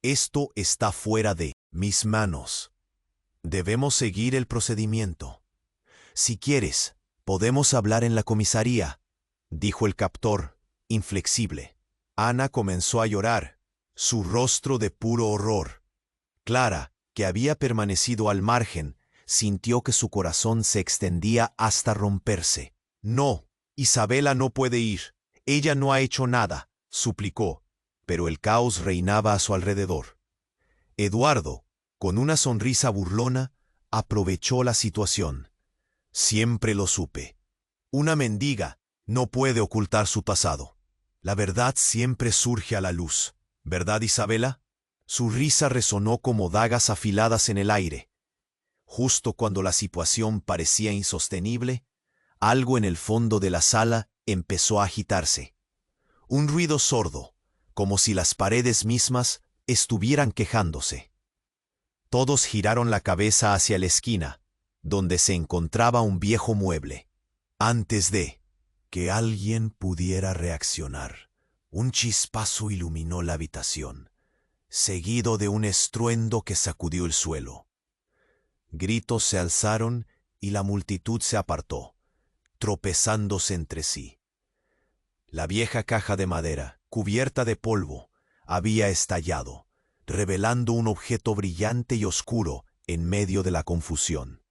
«Esto está fuera de mis manos. Debemos seguir el procedimiento. Si quieres, podemos hablar en la comisaría», dijo el captor, inflexible. Ana comenzó a llorar, su rostro de puro horror. Clara, que había permanecido al margen, sintió que su corazón se extendía hasta romperse. «No, Isabela no puede ir. Ella no ha hecho nada», suplicó, pero el caos reinaba a su alrededor. Eduardo, con una sonrisa burlona, aprovechó la situación. «Siempre lo supe. Una mendiga no puede ocultar su pasado. La verdad siempre surge a la luz. ¿Verdad, Isabela?». Su risa resonó como dagas afiladas en el aire. Justo cuando la situación parecía insostenible, algo en el fondo de la sala empezó a agitarse. Un ruido sordo, como si las paredes mismas estuvieran quejándose. Todos giraron la cabeza hacia la esquina, donde se encontraba un viejo mueble. Antes de que alguien pudiera reaccionar, un chispazo iluminó la habitación, seguido de un estruendo que sacudió el suelo. Gritos se alzaron y la multitud se apartó, tropezándose entre sí. La vieja caja de madera, cubierta de polvo, había estallado, revelando un objeto brillante y oscuro en medio de la confusión.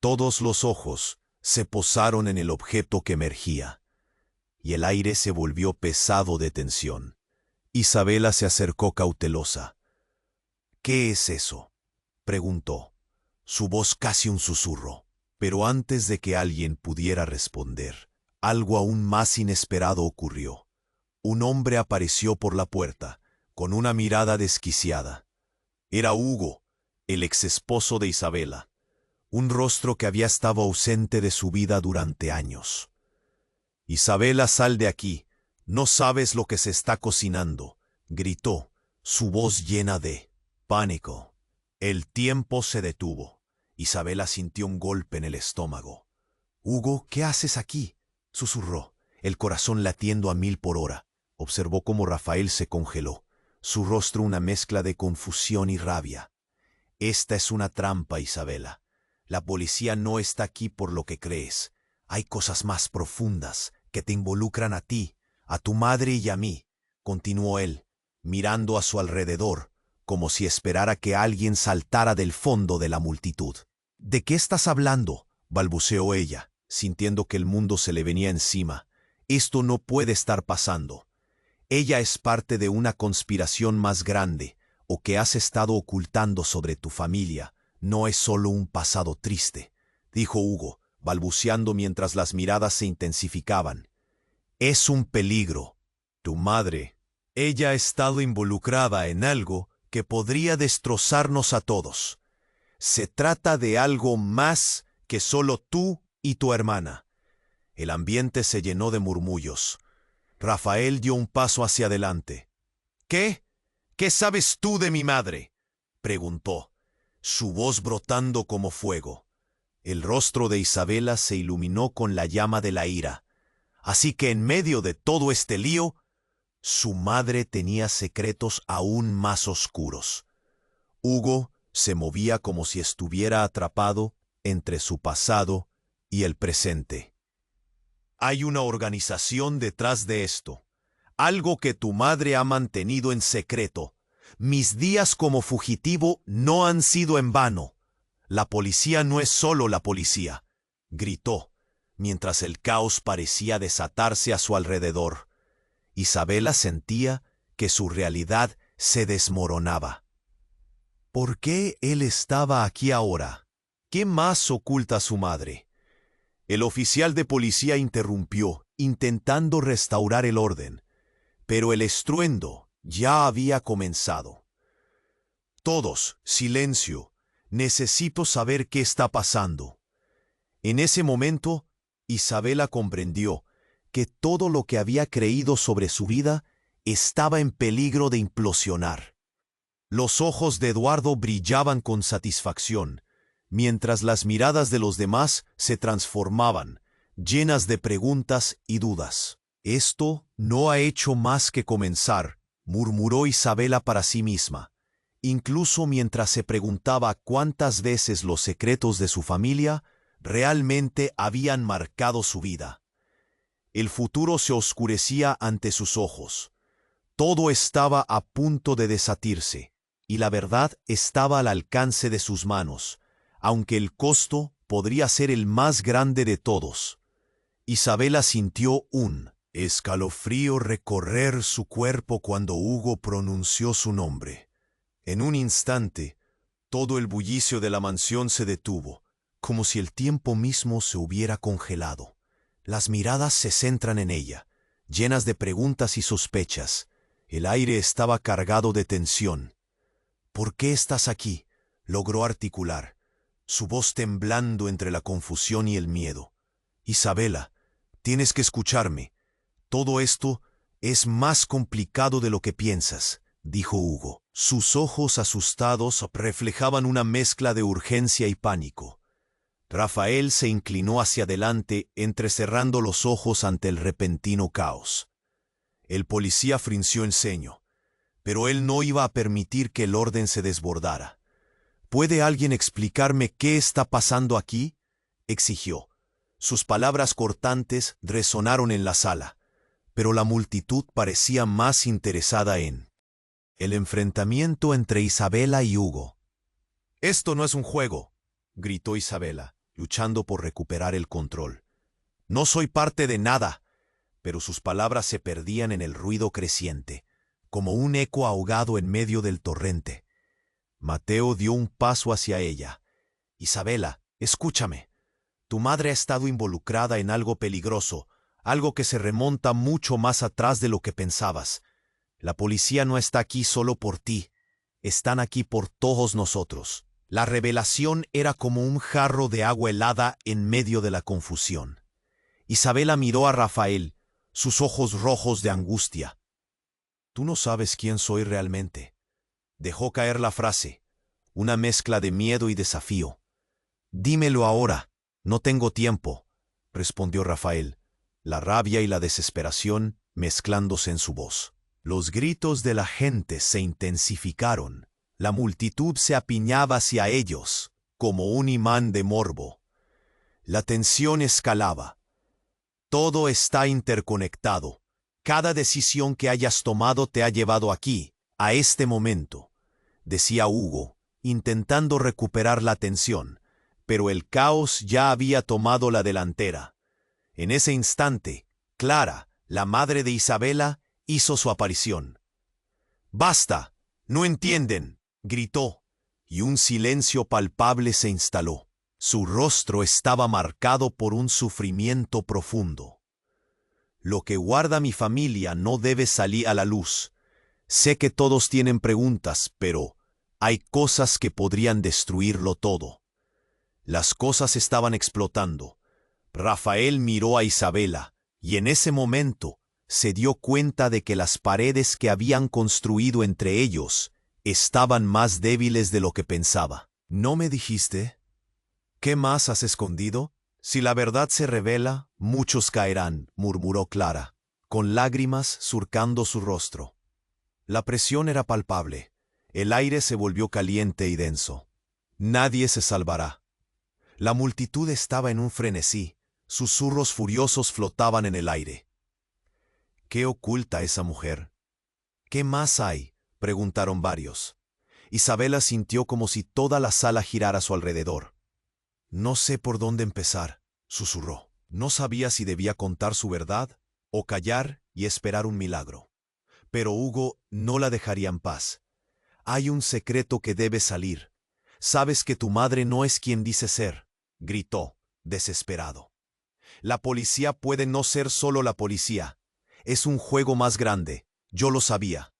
Todos los ojos se posaron en el objeto que emergía, y el aire se volvió pesado de tensión. Isabela se acercó cautelosa. «¿Qué es eso?», preguntó, su voz casi un susurro. Pero antes de que alguien pudiera responder, algo aún más inesperado ocurrió. Un hombre apareció por la puerta, con una mirada desquiciada. Era Hugo, el exesposo de Isabela, un rostro que había estado ausente de su vida durante años. «Isabela, sal de aquí, no sabes lo que se está cocinando», gritó, su voz llena de pánico. El tiempo se detuvo. Isabela sintió un golpe en el estómago. «Hugo, ¿qué haces aquí?», susurró, el corazón latiendo a 1000 por hora. Observó cómo Rafael se congeló, su rostro una mezcla de confusión y rabia. «Esta es una trampa, Isabela. La policía no está aquí por lo que crees. Hay cosas más profundas que te involucran a ti, a tu madre y a mí», continuó él, mirando a su alrededor, como si esperara que alguien saltara del fondo de la multitud. «¿De qué estás hablando?», balbuceó ella, sintiendo que el mundo se le venía encima. «Esto no puede estar pasando. Ella es parte de una conspiración más grande, o que has estado ocultando sobre tu familia», no es solo un pasado triste, dijo Hugo, balbuceando mientras las miradas se intensificaban. Es un peligro. Tu madre, ella ha estado involucrada en algo que podría destrozarnos a todos. Se trata de algo más que solo tú y tu hermana. El ambiente se llenó de murmullos. Rafael dio un paso hacia adelante. ¿Qué? ¿Qué sabes tú de mi madre?, preguntó, su voz brotando como fuego. El rostro de Isabela se iluminó con la llama de la ira. Así que en medio de todo este lío, su madre tenía secretos aún más oscuros. Hugo se movía como si estuviera atrapado entre su pasado y el presente. Hay una organización detrás de esto, algo que tu madre ha mantenido en secreto. Mis días como fugitivo no han sido en vano. La policía no es solo la policía, gritó, mientras el caos parecía desatarse a su alrededor. Isabela sentía que su realidad se desmoronaba. ¿Por qué él estaba aquí ahora? ¿Qué más oculta su madre? El oficial de policía interrumpió, intentando restaurar el orden, pero el estruendo ya había comenzado. Todos, silencio. Necesito saber qué está pasando. En ese momento, Isabela comprendió que todo lo que había creído sobre su vida estaba en peligro de implosionar. Los ojos de Eduardo brillaban con satisfacción, mientras las miradas de los demás se transformaban, llenas de preguntas y dudas. Esto no ha hecho más que comenzar, murmuró Isabela para sí misma, incluso mientras se preguntaba cuántas veces los secretos de su familia realmente habían marcado su vida. El futuro se oscurecía ante sus ojos. Todo estaba a punto de desatirse, y la verdad estaba al alcance de sus manos, aunque el costo podría ser el más grande de todos. Isabela sintió un escalofrío recorrer su cuerpo cuando Hugo pronunció su nombre. En un instante, todo el bullicio de la mansión se detuvo, como si el tiempo mismo se hubiera congelado. Las miradas se centran en ella, llenas de preguntas y sospechas. El aire estaba cargado de tensión. ¿Por qué estás aquí?, logró articular, su voz temblando entre la confusión y el miedo. Isabela, tienes que escucharme. Todo esto es más complicado de lo que piensas, dijo Hugo. Sus ojos asustados reflejaban una mezcla de urgencia y pánico. Rafael se inclinó hacia adelante, entrecerrando los ojos ante el repentino caos. El policía frunció el ceño, pero él no iba a permitir que el orden se desbordara. ¿Puede alguien explicarme qué está pasando aquí?, exigió. Sus palabras cortantes resonaron en la sala, pero la multitud parecía más interesada en el enfrentamiento entre Isabela y Hugo. «Esto no es un juego», gritó Isabela, luchando por recuperar el control. «No soy parte de nada», pero sus palabras se perdían en el ruido creciente, como un eco ahogado en medio del torrente. Mateo dio un paso hacia ella. «Isabela, escúchame. Tu madre ha estado involucrada en algo peligroso, algo que se remonta mucho más atrás de lo que pensabas. La policía no está aquí solo por ti. Están aquí por todos nosotros». La revelación era como un jarro de agua helada en medio de la confusión. Isabela miró a Rafael, sus ojos rojos de angustia. «Tú no sabes quién soy realmente». Dejó caer la frase, una mezcla de miedo y desafío. «Dímelo ahora, no tengo tiempo», respondió Rafael, la rabia y la desesperación mezclándose en su voz. Los gritos de la gente se intensificaron. La multitud se apiñaba hacia ellos, como un imán de morbo. La tensión escalaba. «Todo está interconectado. Cada decisión que hayas tomado te ha llevado aquí, a este momento», decía Hugo, intentando recuperar la atención, pero el caos ya había tomado la delantera. En ese instante, Clara, la madre de Isabela, hizo su aparición. «¡Basta! ¡No entienden!», gritó. y un silencio palpable se instaló. Su rostro estaba marcado por un sufrimiento profundo. Lo que guarda mi familia no debe salir a la luz. Sé que todos tienen preguntas, pero hay cosas que podrían destruirlo todo. Las cosas estaban explotando. Rafael miró a Isabela, y en ese momento se dio cuenta de que las paredes que habían construido entre ellos estaban más débiles de lo que pensaba. ¿No me dijiste? ¿Qué más has escondido? Si la verdad se revela, muchos caerán, murmuró Clara, con lágrimas surcando su rostro. La presión era palpable. El aire se volvió caliente y denso. Nadie se salvará. La multitud estaba en un frenesí. Susurros furiosos flotaban en el aire. ¿Qué oculta esa mujer? ¿Qué más hay?, preguntaron varios. Isabela sintió como si toda la sala girara a su alrededor. No sé por dónde empezar, susurró. No sabía si debía contar su verdad o callar y esperar un milagro. Pero Hugo no la dejaría en paz. Hay un secreto que debe salir. Sabes que tu madre no es quien dice ser, gritó, desesperado. La policía puede no ser solo la policía. Es un juego más grande. Yo lo sabía.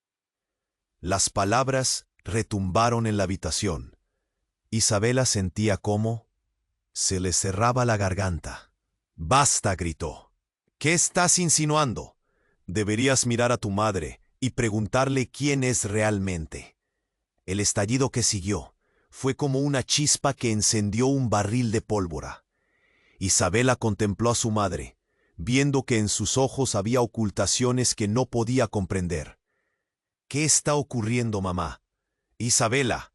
Las palabras retumbaron en la habitación. Isabela sentía cómo se le cerraba la garganta. «Basta», gritó. «¿Qué estás insinuando? Deberías mirar a tu madre y preguntarle quién es realmente». El estallido que siguió fue como una chispa que encendió un barril de pólvora. Isabela contempló a su madre, viendo que en sus ojos había ocultaciones que no podía comprender. «¿Qué está ocurriendo, mamá?» «Isabela».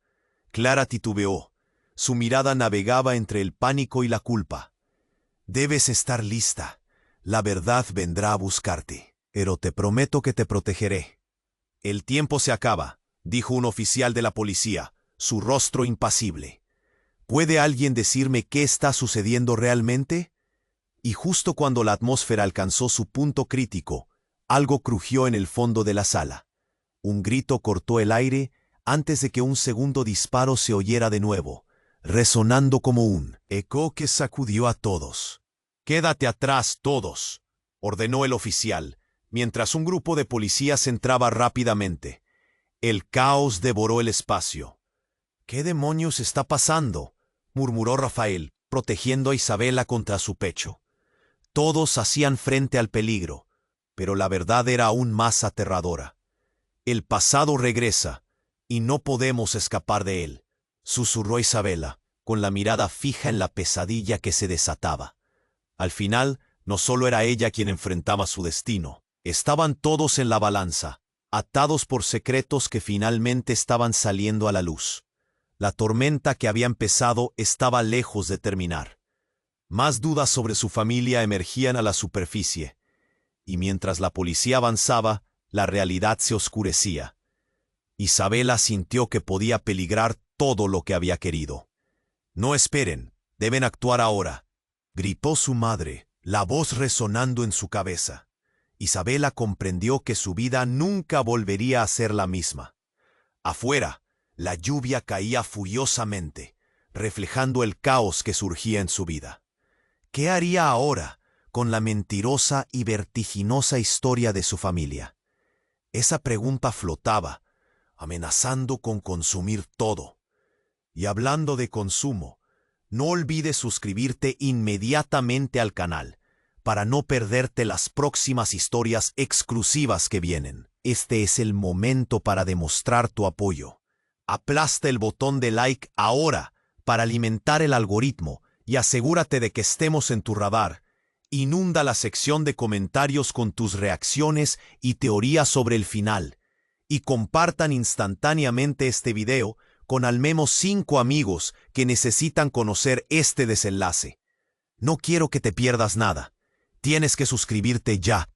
Clara titubeó. Su mirada navegaba entre el pánico y la culpa. «Debes estar lista. La verdad vendrá a buscarte. Pero te prometo que te protegeré». «El tiempo se acaba», dijo un oficial de la policía, su rostro impasible. ¿Puede alguien decirme qué está sucediendo realmente? Y justo cuando la atmósfera alcanzó su punto crítico, algo crujió en el fondo de la sala. Un grito cortó el aire antes de que un segundo disparo se oyera de nuevo, resonando como un eco que sacudió a todos. «Quédate atrás, todos», ordenó el oficial, mientras un grupo de policías entraba rápidamente. El caos devoró el espacio. «¿Qué demonios está pasando?», murmuró Rafael, protegiendo a Isabela contra su pecho. Todos hacían frente al peligro, pero la verdad era aún más aterradora. «El pasado regresa, y no podemos escapar de él», susurró Isabela, con la mirada fija en la pesadilla que se desataba. Al final, no solo era ella quien enfrentaba su destino. Estaban todos en la balanza, atados por secretos que finalmente estaban saliendo a la luz. La tormenta que había empezado estaba lejos de terminar. Más dudas sobre su familia emergían a la superficie, y mientras la policía avanzaba, la realidad se oscurecía. Isabela sintió que podía peligrar todo lo que había querido. «No esperen, deben actuar ahora», gritó su madre, la voz resonando en su cabeza. Isabela comprendió que su vida nunca volvería a ser la misma. Afuera, la lluvia caía furiosamente, reflejando el caos que surgía en su vida. ¿Qué haría ahora con la mentirosa y vertiginosa historia de su familia? Esa pregunta flotaba, amenazando con consumir todo. Y hablando de consumo, no olvides suscribirte inmediatamente al canal para no perderte las próximas historias exclusivas que vienen. Este es el momento para demostrar tu apoyo. Aplasta el botón de like ahora para alimentar el algoritmo y asegúrate de que estemos en tu radar. Inunda la sección de comentarios con tus reacciones y teorías sobre el final. Y compartan instantáneamente este video con al menos 5 amigos que necesitan conocer este desenlace. No quiero que te pierdas nada. Tienes que suscribirte ya